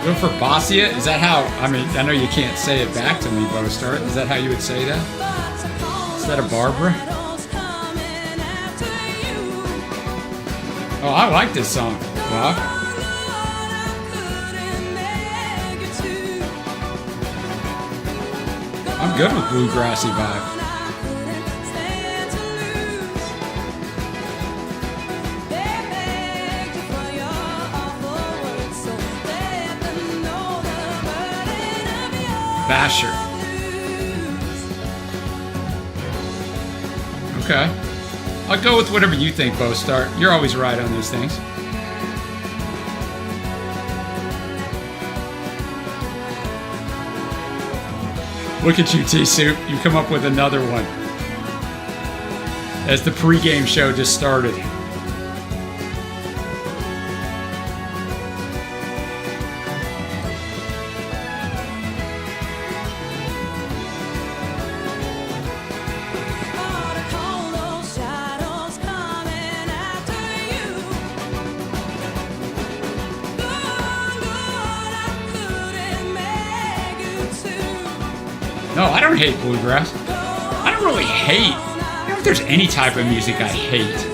B: Go for Basia? Is that how, I mean, I know you can't say it back to me, Bostart. Is that how you would say that? Instead of Barbara? Oh, I like this song. Wow. I'm good with bluegrassy vibe. Basher. Okay. I'll go with whatever you think, Bostart. You're always right on these things. Look at you, T-Soup. You come up with another one. As the pregame show just started. No, I don't hate bluegrass. I don't really hate. I don't know if there's any type of music I hate.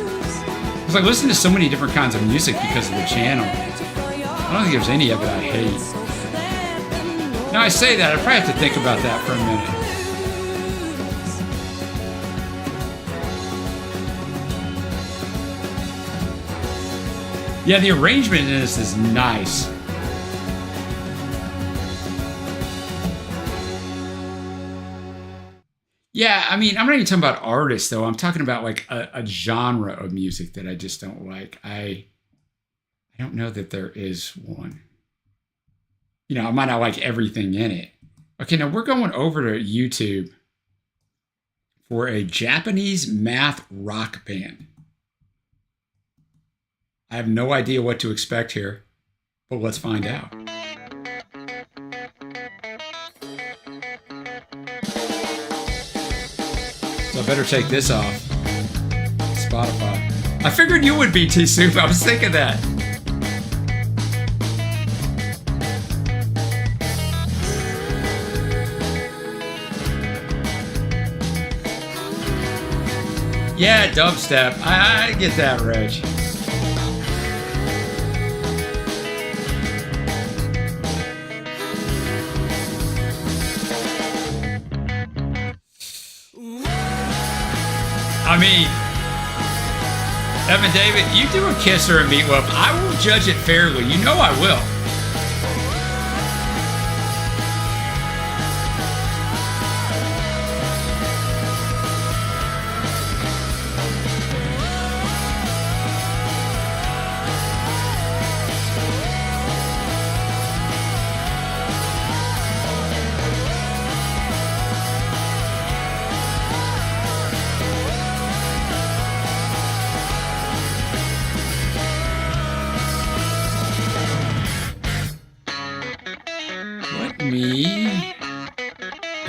B: Because I listen to so many different kinds of music because of the channel. I don't think there's any of it I hate. Now I say that, I probably have to think about that for a minute. Yeah, the arrangement in this is nice. Yeah, I mean, I'm not even talking about artists, though. I'm talking about, like, a genre of music that I just don't like. I don't know that there is one. You know, I might not like everything in it. Okay, now we're going over to YouTube for a Japanese math rock band. I have no idea what to expect here, but let's find out. So I better take this off Spotify. I figured you would be, T-Soup. I was thinking that. Yeah, dubstep. I get that, Reg. I mean, Evan David, you do a Kiss or a Meatloaf. I will judge it fairly. You know I will.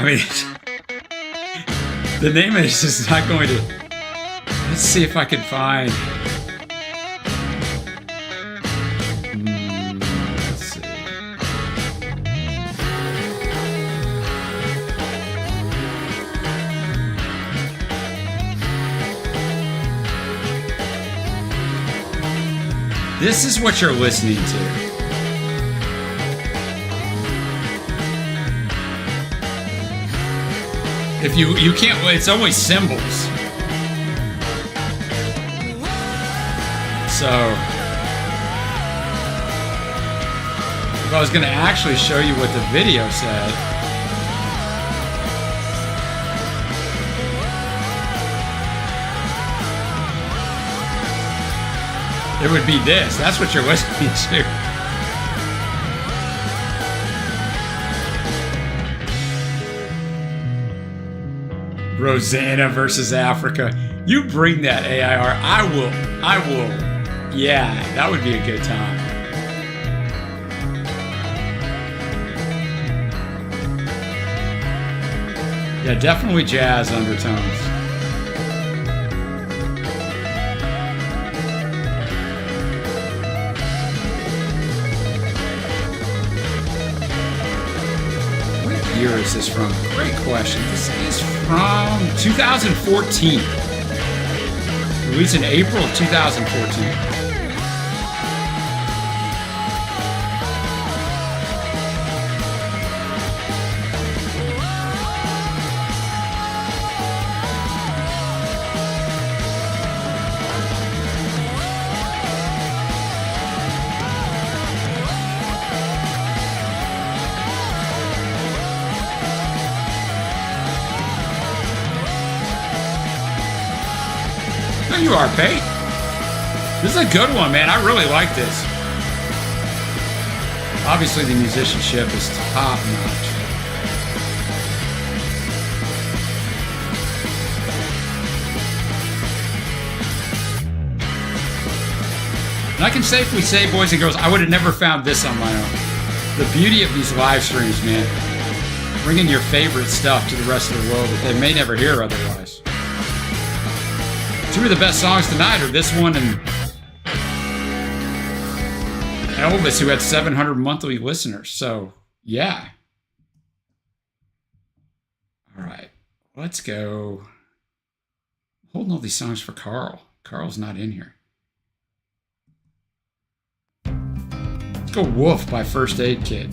B: I mean, the name is just not going to. Let's see if I can find. Let's see. This is what you're listening to. If you can't, it's always symbols. So, if I was going to actually show you what the video said, it would be this. That's what you're listening to. Rosanna versus Africa. You bring that AIR. I will. Yeah, that would be a good time. Yeah, definitely jazz undertones. What year is this from? Great question. This is from 2014. Released in April of 2014. There you are, Pate. This is a good one, man. I really like this. Obviously, the musicianship is top notch. And I can safely say, boys and girls, I would have never found this on my own. The beauty of these live streams, man. Bringing your favorite stuff to the rest of the world that they may never hear otherwise. Two of the best songs tonight are this one and Elvis, who had 700 monthly listeners. So, yeah. All right. Let's go. I'm holding all these songs for Carl. Carl's not in here. Let's go Wolf by First Aid Kit.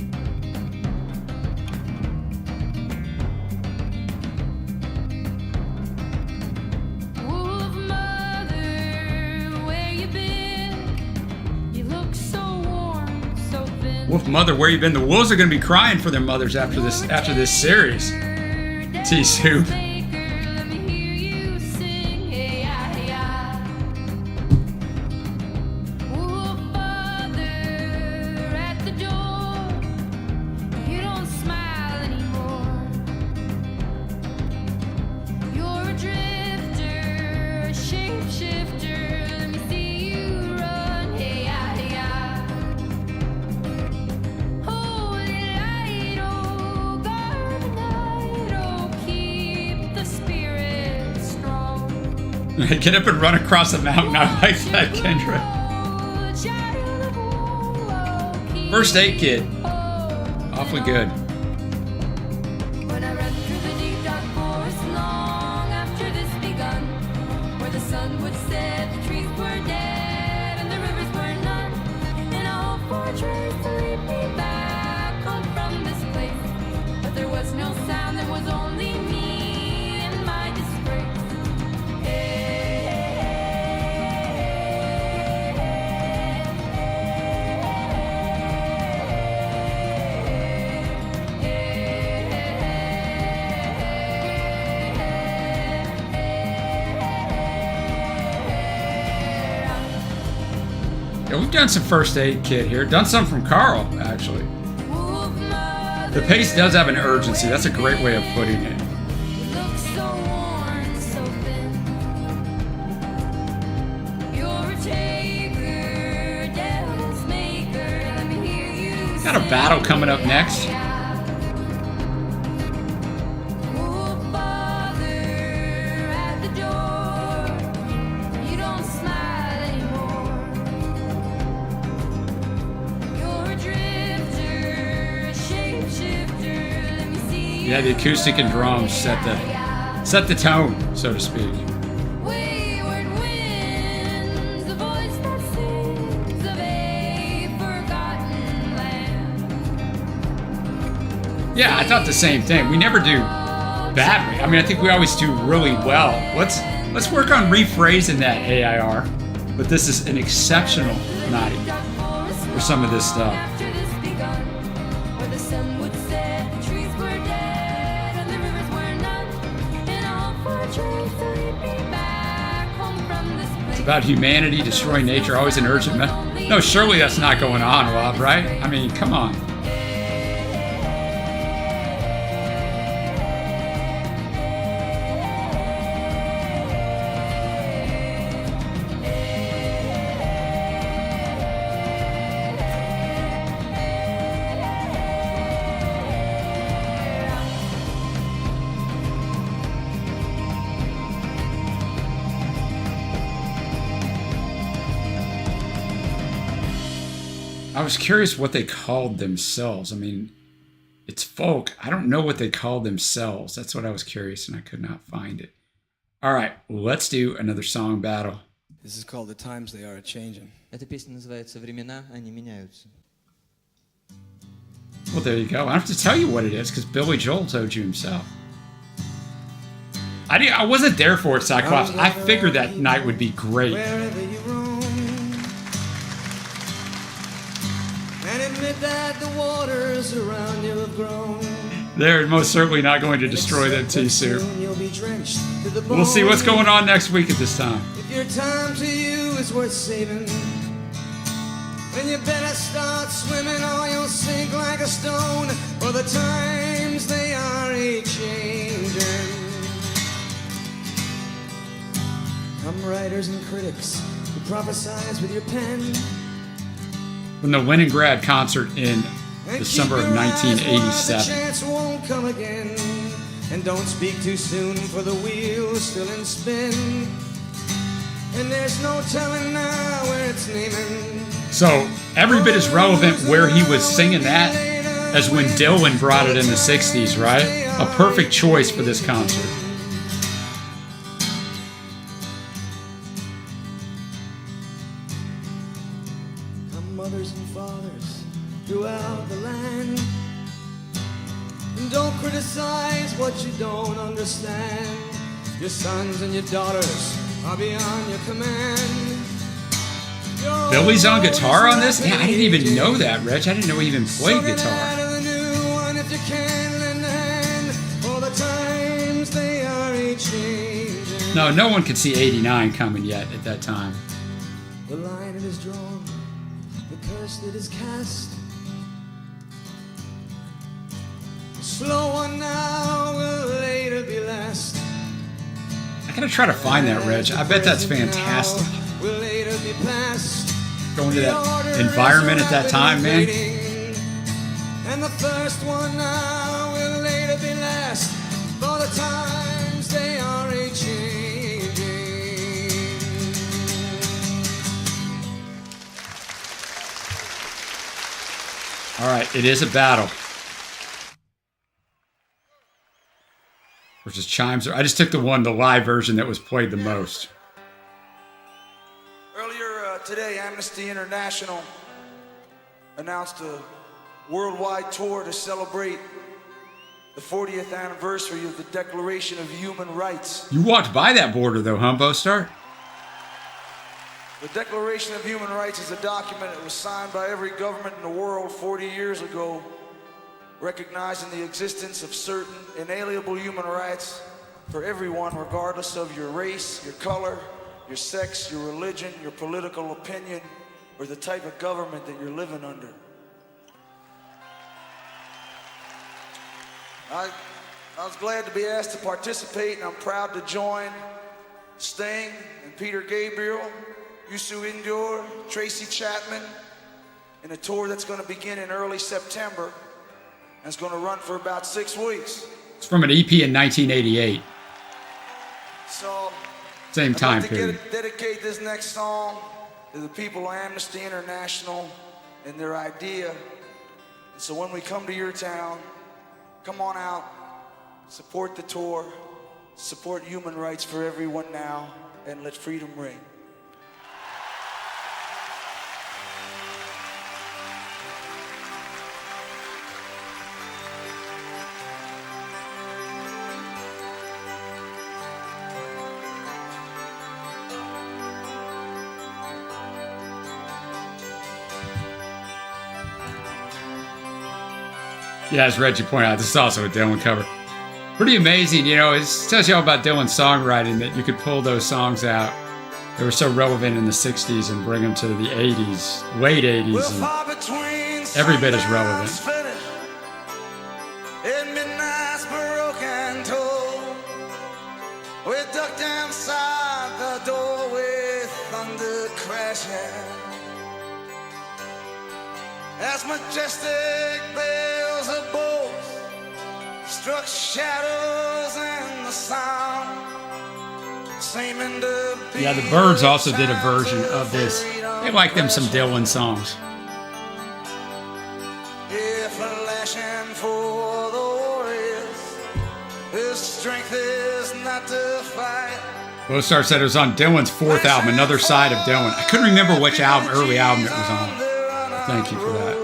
B: Wolf Mother, where you been? The Wolves are going to be crying for their mothers after this series. T-Soup. Get up and run across the mountain. I like that, Kendra. First Aid Kit. Awfully good.
D: When I ran through the deep dark forest long after this begun, where the sun would set, the trees were dead, and the rivers were none, and I hope for a trace to lead me back on from this place. But there was no sound, there was only me and my disgrace.
B: Yeah, we've done some First Aid Kit here. Done some from Carl, actually. The pace does have an urgency. That's a great way of putting it. Got a battle coming up next. Yeah, the acoustic and drums set the tone, so to speak.
D: Wayward winds, the voice that sings of a forgotten land.
B: Yeah, I thought the same thing. We never do badly. I mean, I think we always do really well. Let's work on rephrasing that AIR. But this is an exceptional night for some of this stuff.
D: After this begun, where the sun would set, the trees were dead, and the rivers were none. And all for a trace to lead me back home from this place.
B: It's about humanity destroying nature, always an urgent No, surely that's not going on, Rob, right? I mean, come on. I was curious what they called themselves. I mean, it's folk. I don't know what they called themselves. That's what I was curious, and I could not find it. All right, let's do another song battle.
F: This is called The Times They Are Changing.
G: Эта песня называется «Времена, они меняются».
B: Well, there you go. I don't have to tell you what it is because Billy Joel told you himself. I wasn't there for it, Cyclops. I figured that night would be great.
C: Wherever you roam, and admit that the waters around you have grown.
B: They're most certainly not going to destroy them too soon.
C: You'll be drenched to the bone.
B: We'll see what's going on next week at this time.
C: If your time to you is worth saving, then you better start swimming or you'll sink like a stone. For the times they are a-changing. Come writers and critics who prophesize with your pen.
B: From the Leningrad concert in December of 1987.
C: The chance won't come again. And don't speak too soon, for the wheel's still in spin. And there's no telling now where it's naming.
B: So every bit as relevant where he was singing that as when Dylan brought it in the 60s, right? A perfect choice for this concert.
C: Mothers and fathers throughout the land, and don't criticize what you don't understand. Your sons and your daughters are beyond your command.
B: Billy's on guitar on this? Yeah, I didn't even know that, Rich. I didn't know he even played guitar. No, no one could see 89 coming yet at that time.
C: The line it is drawn, the curse that is cast. The slow one now will later be last.
B: I gotta try to find that, Reg. I bet that's fantastic.
C: Will later be past.
B: Going to that environment at that time, man.
C: And the first one now will later be last. For the times they are a-changing.
B: All right, it is a battle. Versus chimes. I just took the live version that was played the most.
H: Earlier today, Amnesty International announced a worldwide tour to celebrate the 40th anniversary of the Declaration of Human Rights.
B: You walked by that border, though, huh, Bostar?
H: The Declaration of Human Rights is a document that was signed by every government in the world 40 years ago, recognizing the existence of certain inalienable human rights for everyone, regardless of your race, your color, your sex, your religion, your political opinion, or the type of government that you're living under. I was glad to be asked to participate, and I'm proud to join Sting and Peter Gabriel, Yusu Indur, Tracy Chapman, in a tour that's going to begin in early September, and it's going to run for about 6 weeks.
B: It's from an EP in 1988.
H: So,
B: same time period.
H: I'd like to dedicate this next song to the people of Amnesty International and their idea. And so when we come to your town, come on out, support the tour, support human rights for everyone now, and let freedom ring.
B: Yeah, as Reggie pointed out, this is also a Dylan cover. Pretty amazing, you know, it tells you all about Dylan's songwriting, that you could pull those songs out that were so relevant in the 60s and bring them to the 80s, late 80s, and every bit as relevant.
H: In midnight's broken toe, we ducked inside the door with thunder crashing. As majestic bells of bolts struck shadows in the sound, seeming to be.
B: Yeah, the Byrds also did a version of this. They like them some Dylan songs.
H: If a lashing for the warriors, his strength is not to fight.
B: Lostar said it was on Dylan's 4th album, Another Side of Dylan. I couldn't remember which album, early album it was on. Thank you for that.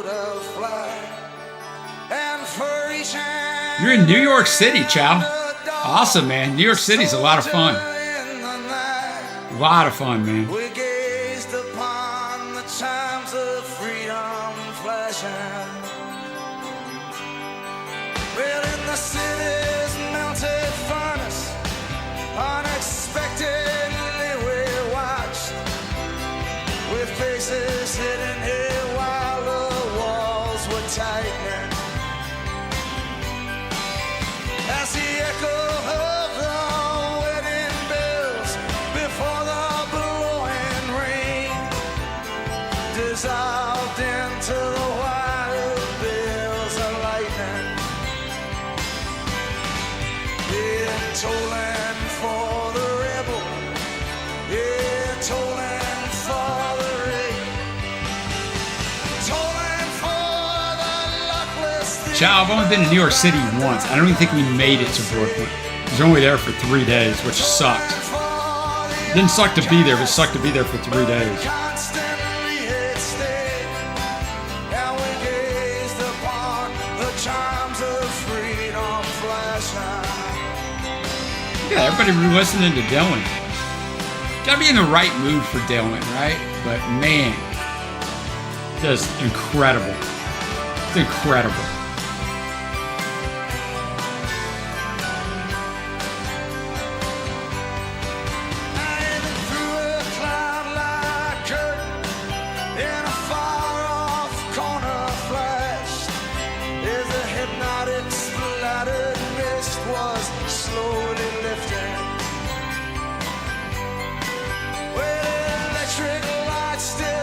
B: You're in New York City, Chow. Awesome, man. New York City's a lot of fun. A lot of fun, man.
H: We gazed upon the chimes of freedom flashing. Well, in the city's melted furnace, unexpectedly we watched, with faces hidden here while the walls were tightening. As the echo of the wedding bells before the blowing rain dissolved into the wild bills of lightning, yeah, tolling for the rebel, yeah, tolling for the rain, tolling for the luckless.
B: Chow, I've only been to New York City once. I don't even think we made it to Brooklyn. I was only there for 3 days, which sucked. It didn't suck to be there, but it sucked to be there for 3 days.
H: Constantly it stayed, and we gazed upon the charms of freedom flashing.
B: Yeah, everybody listening to Dylan. Gotta be in the right mood for Dylan, right? But man, just incredible. It's incredible.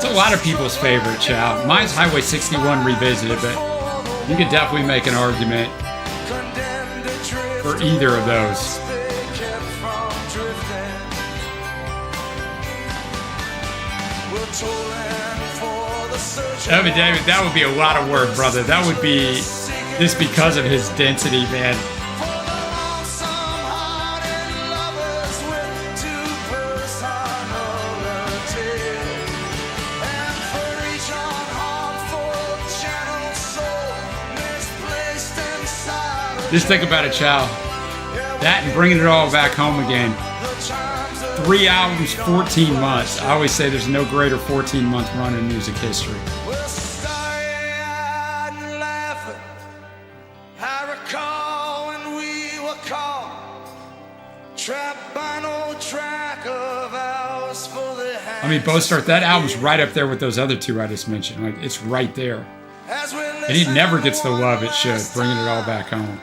B: A lot of people's favorite, Chow. Mine's Highway 61 Revisited, but you could definitely make an argument for either of those. David, that would be a lot of work, brother. That would be just because of his density, man. Just think about it, Chow. That and bringing it all back home again. 3 albums, 14 months. I always say there's no greater 14-month run in music history. I mean, Bostart, that album's right up there with those other 2 I just mentioned. Like, it's right there. And it never gets the love it should, bringing it all back home.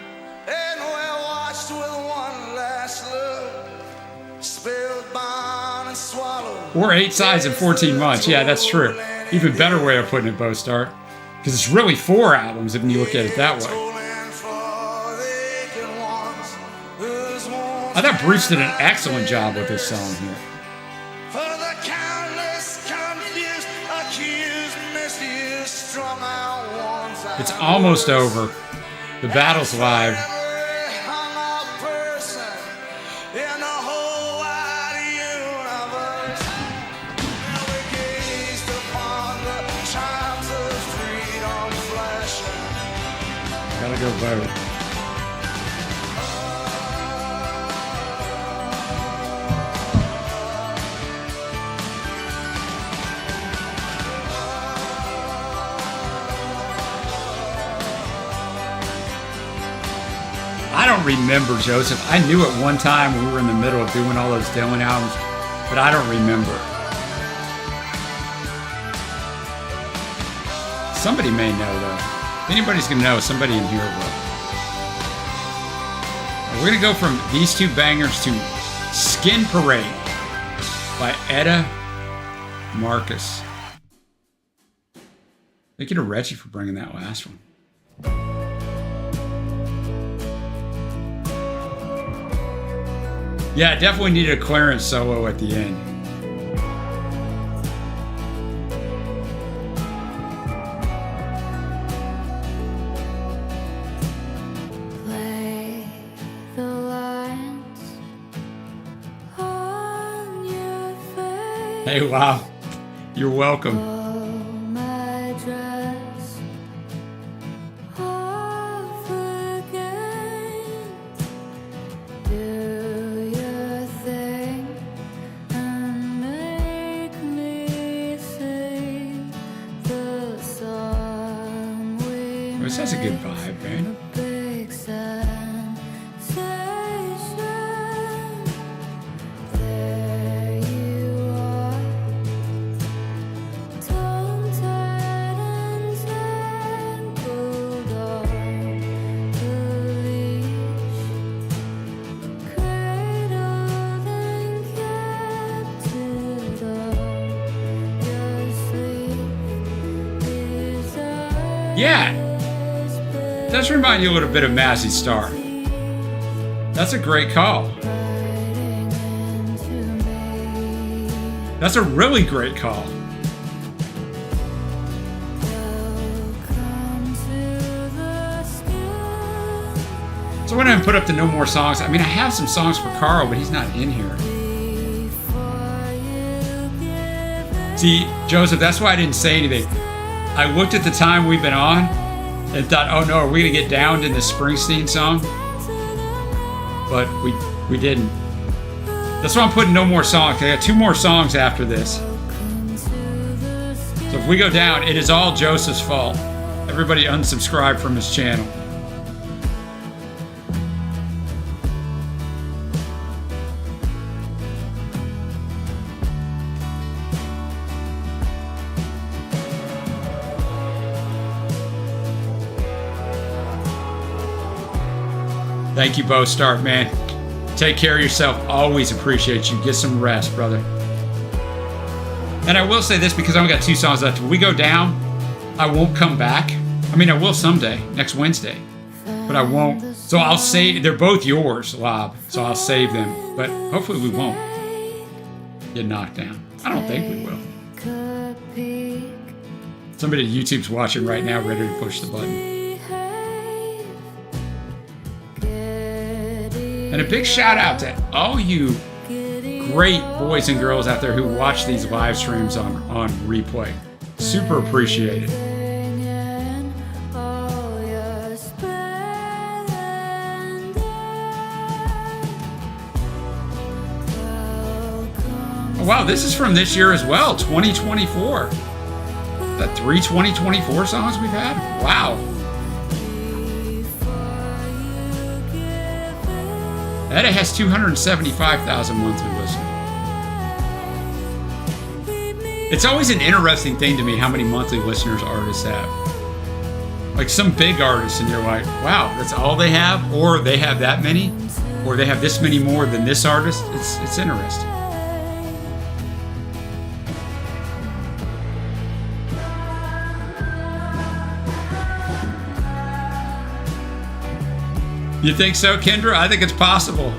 B: Or 8 sides in 14 months. Yeah, that's true. Even better way of putting it, Bostart. Because it's really 4 albums if you look at it that way. I thought Bruce did an excellent job with this song here. It's almost over. The battle's live. gotta go vote. I don't remember, Joseph. I knew it one time when we were in the middle of doing all those Dylan albums, but I don't remember. Somebody may know, though. If anybody's going to know, somebody in here will. We're going to go from these two bangers to Skin Parade by Etta Marcus. Thank you to Reggie for bringing that last one. Yeah, definitely needed a clearance solo at the end.
D: Play the lines on your face.
B: Hey, wow. You're welcome.
D: My dress off again. Do your thing and make me sing the song we
B: This has a good
D: made.
B: vibe, man.
D: Big sensation. There you are. Tongue-tied and tangled on the leash. Cradled and captive on your sleeve. Desire
B: Yeah, it does remind you a little bit of Mazzy Star. That's a great call.
D: riding into me.
B: That's a really great call.
D: Welcome to the skin.
B: So I went ahead and put up the No More Songs. I mean, I have some songs for Carl, but he's not in here.
D: Before you give
B: See, Joseph, that's why I didn't say anything. I looked at the time we've been on and thought, oh no, are we going to get downed in the Springsteen song? But we didn't. That's why I'm putting No More Songs. I got 2 more songs after this. So if we go down, it is all Joseph's fault. Everybody unsubscribe from his channel. Thank you, Bo Stark, man. Take care of yourself. Always appreciate you. Get some rest, brother. And I will say this because I only got 2 songs left. When we go down, I won't come back. I mean, I will someday, next Wednesday, but I won't. So I'll save. They're both yours, Lob. So I'll save them. But hopefully we won't get knocked down. I don't think we will.
D: a peek.
B: Somebody at YouTube's watching right now, ready to push the button. And a big shout out to all you great boys and girls out there who watch these live streams on replay. Super appreciated. Oh, wow, this is from this year as well, 2024. The 3 2024 songs we've had? Wow. Etta has 275,000 monthly listeners. It's always an interesting thing to me how many monthly listeners artists have. Like some big artists, and you're like, wow, that's all they have, or they have that many, or they have this many more than this artist. It's interesting. You think so, Kendra? I think it's possible.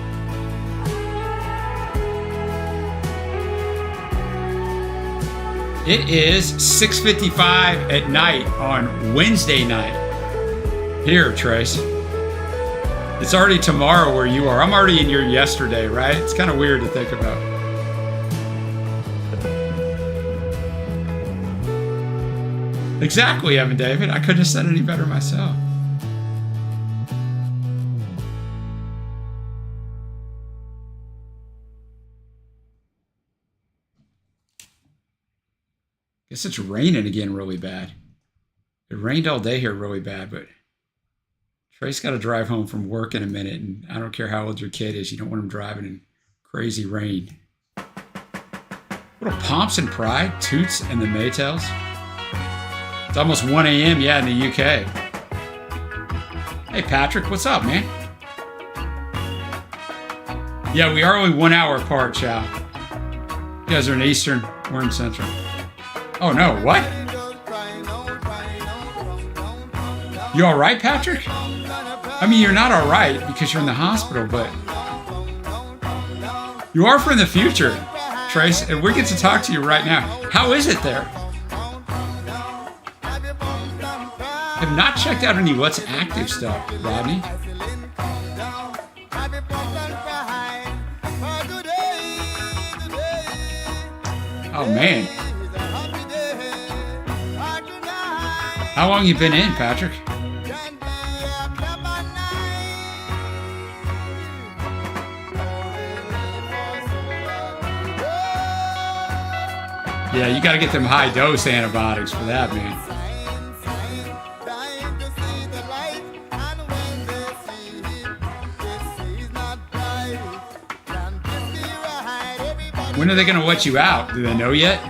B: It is 6:55 at night on Wednesday night. Here, Trace. It's already tomorrow where you are. I'm already in your yesterday, right? It's kind of weird to think about. Exactly, Evan David. I couldn't have said any better myself. Guess it's raining again really bad. It rained all day here really bad, but Trace got to drive home from work in a minute, and I don't care how old your kid is, you don't want him driving in crazy rain. Little Pomps and Pride, Toots and the Maytals. It's almost 1 a.m., yeah, in the UK. Hey, Patrick, what's up, man? Yeah, we are only 1 hour apart, Chow. You guys are in Eastern, we're in Central. Oh, no, what? You all right, Patrick? I mean, you're not all right because you're in the hospital, but you are from the future, Trace, and we get to talk to you right now. How is it there? Have not checked out any What's Active stuff, Rodney. Oh, man. How long you been in, Patrick? Yeah, you got to get them high-dose antibiotics for that, man. When are they going to let you out? Do they know yet?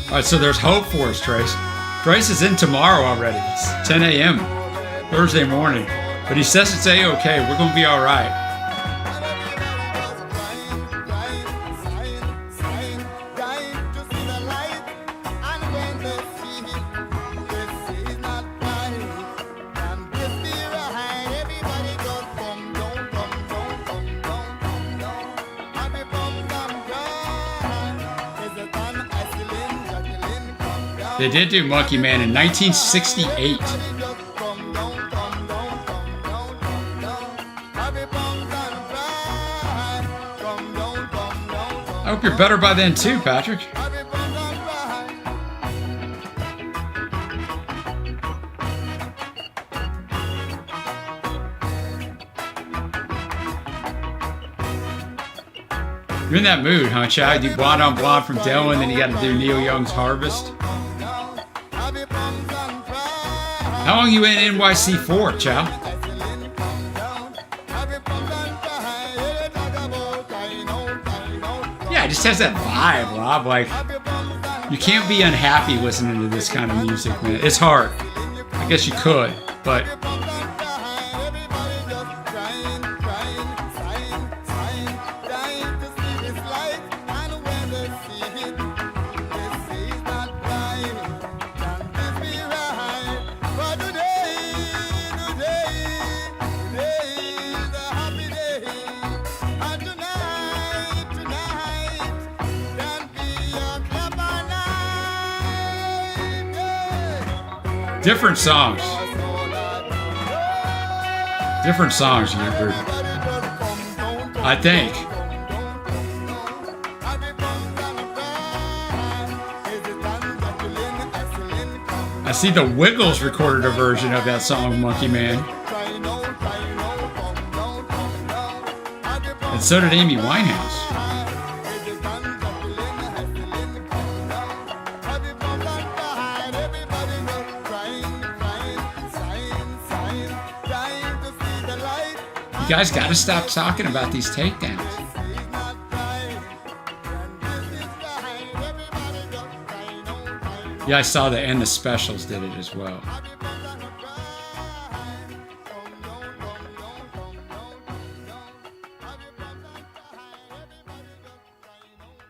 B: All right, so there's hope for us, Trace. Trace is in tomorrow already. It's 10 a.m. Thursday morning. But he says it's A-okay. We're going to be all right. They did do Monkey Man in 1968. I hope you're better by then too, Patrick. You're in that mood, huh, Chad? You do Blonde on Blonde from Dylan, then you got to do Neil Young's Harvest. How long you in NYC for, Chow? Yeah, it just has that vibe, Rob. Like, you can't be unhappy listening to this kind of music, man. It's hard. I guess you could, but... Different songs. Different songs, you group. I think. I see the Wiggles recorded a version of that song, Monkey Man. And so did Amy Winehouse. You guys got to stop talking about these takedowns. Yeah, I saw that, and the Specials did it as well.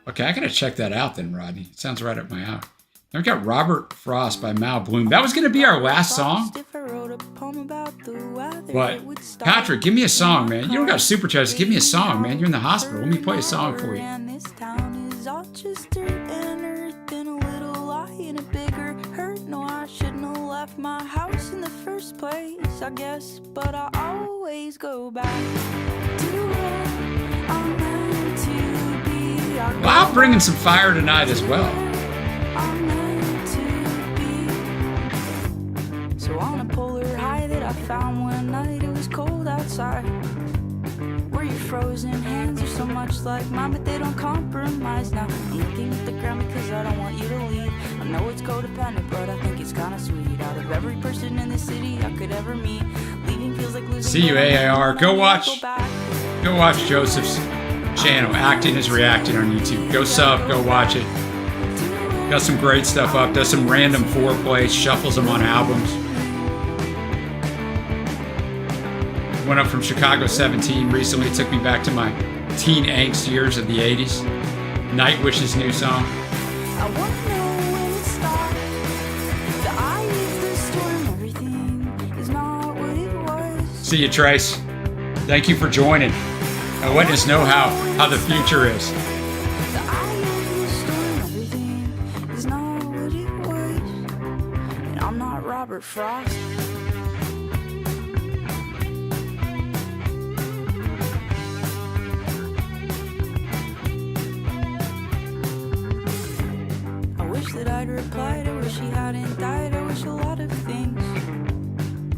B: Okay, I gotta check that out then, Rodney. It sounds right up my alley. Then we got Robert Frost by Mal Bloom. That was gonna be our last song. But Patrick, give me a song, man. You don't got a super chat. Just give me a song, man. You're in the hospital. Let me play a song for you.
I: This town is all just dirt and earth and a little lie and a bigger hurt. No, I shouldn't have left my house in the first place, I guess. But I always go back to where I'm meant to be. I
B: Well, I'm bringing some fire tonight as well.
I: I'm meant to be. So on a polar high that I found one night, it was cold outside. Where your frozen hands are so much like mine, but they don't compromise. Now I'm looking at the ground because I don't want you to leave. I know it's codependent, but I think it's kind of sweet. Out of every person in the city I could ever meet, leaving feels like losing.
B: See you, AAR. Go watch Joseph's channel, Acting is Reacting on YouTube. Go sub, go watch it. Got some great stuff up. Does some random foreplay, shuffles them on albums. Went up from Chicago 17 recently. Took me back to my teen angst years of the 80s. Nightwish's new song.
I: I wanna know when it starts. The eye of the storm, everything is not what it was.
B: See you, Trace. Thank you for joining. I witness know how the future is.
I: The eye of the storm, everything is not what it was. And I'm not Robert Frost. I wish that I'd replied. I wish he hadn't died. I wish a lot of things.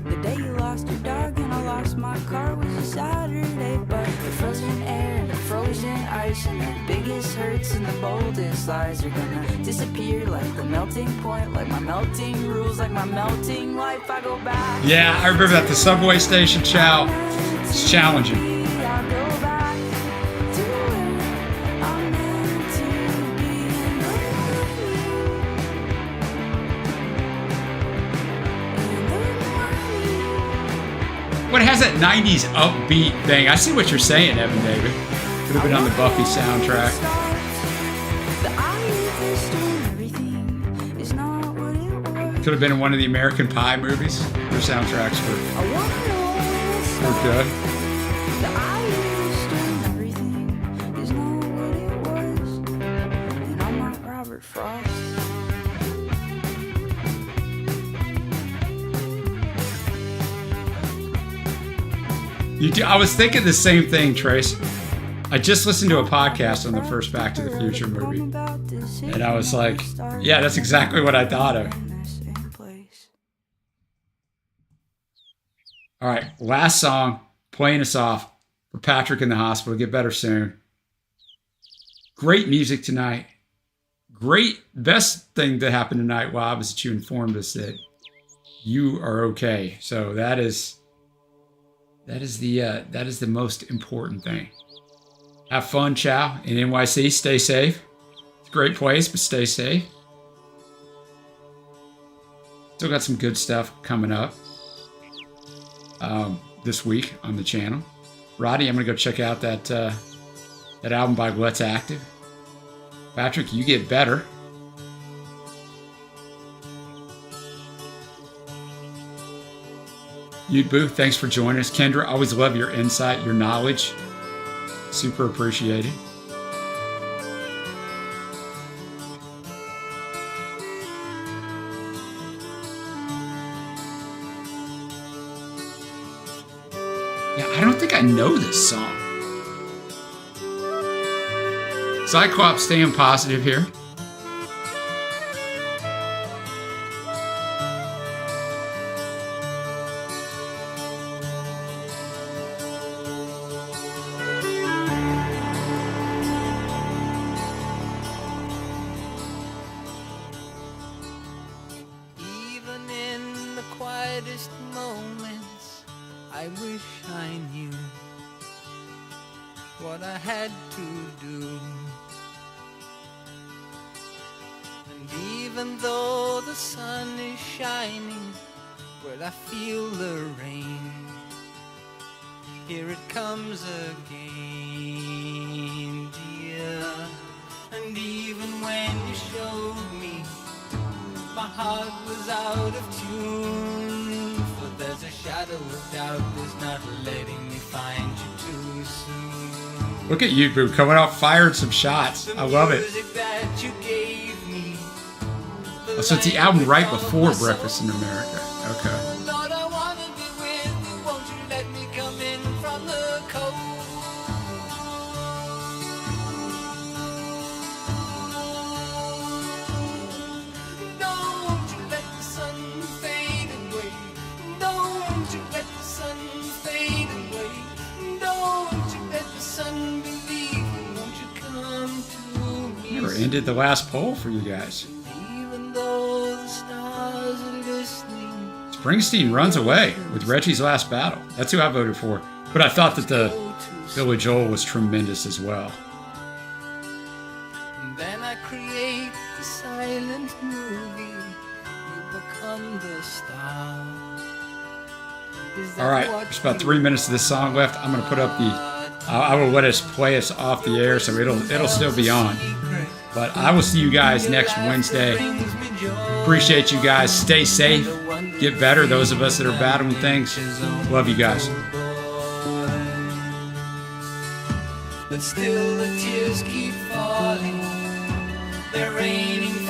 I: The day you lost your dog and I lost my car was a Saturday, but the frozen air and the frozen ice and the biggest hurts and the boldest lies are gonna disappear like the melting point, like my melting rules, like my melting life. I go back.
B: Yeah, I remember that. The subway station chow. It's challenging.
I: I go back to where I'm meant to be.
B: What has that 90s upbeat thing? I see what you're saying, Evan David. Could have been on the Buffy soundtrack. Could have been in one of the American Pie movies. Their soundtracks were good.
I: Frost.
B: I was thinking the same thing, Trace. I just listened to a podcast on the first Back to the Future movie, and I was like, yeah, that's exactly what I thought of. All right, last song, playing us off for Patrick in the hospital. Get better soon. Great music tonight. Great. Best thing that happened tonight, Wob, is that you informed us that you are okay. So that is the most important thing. Have fun, Chow, in NYC. Stay safe. It's a great place, but stay safe. Still got some good stuff coming up this week on the channel. Roddy, I'm gonna go check out that album by Let's Active. Patrick, you get better. Yude Boo, thanks for joining us. Kendra, always love your insight, your knowledge. Super appreciated. Yeah, I don't think I know this song. Cyclops staying positive here.
C: Even in the quietest moments, I wish I knew what I had to do. And even though the sun is shining where I feel the rain, here it comes again, dear. And even when you showed me my heart was out of tune, for there's a shadow of doubt that's not letting me find you too soon.
B: Look at you, Boo, coming out firing some shots. I love it. Oh, so it's the album right before Breakfast in America. Okay.
C: Lord, I wanna be with you. Won't you let me come in from the cold?
B: ended the last poll for you guys.
E: Even though the stars are glistening,
B: Springsteen Runs Away with Reggie's Last Battle. That's who I voted for. But I thought that the Billy Joel was tremendous as well.
E: and then I create the silent movie. You become the star. Is that
B: All right,
E: what
B: there's about
E: you
B: 3 minutes of this song left. I'm gonna put up the. I will let us play us off the air, so it'll still be on. But I will see you guys next Wednesday. Appreciate you guys. Stay safe. Get better. Those of us that are battling things. Love you guys.
E: But still the tears keep falling. They're raining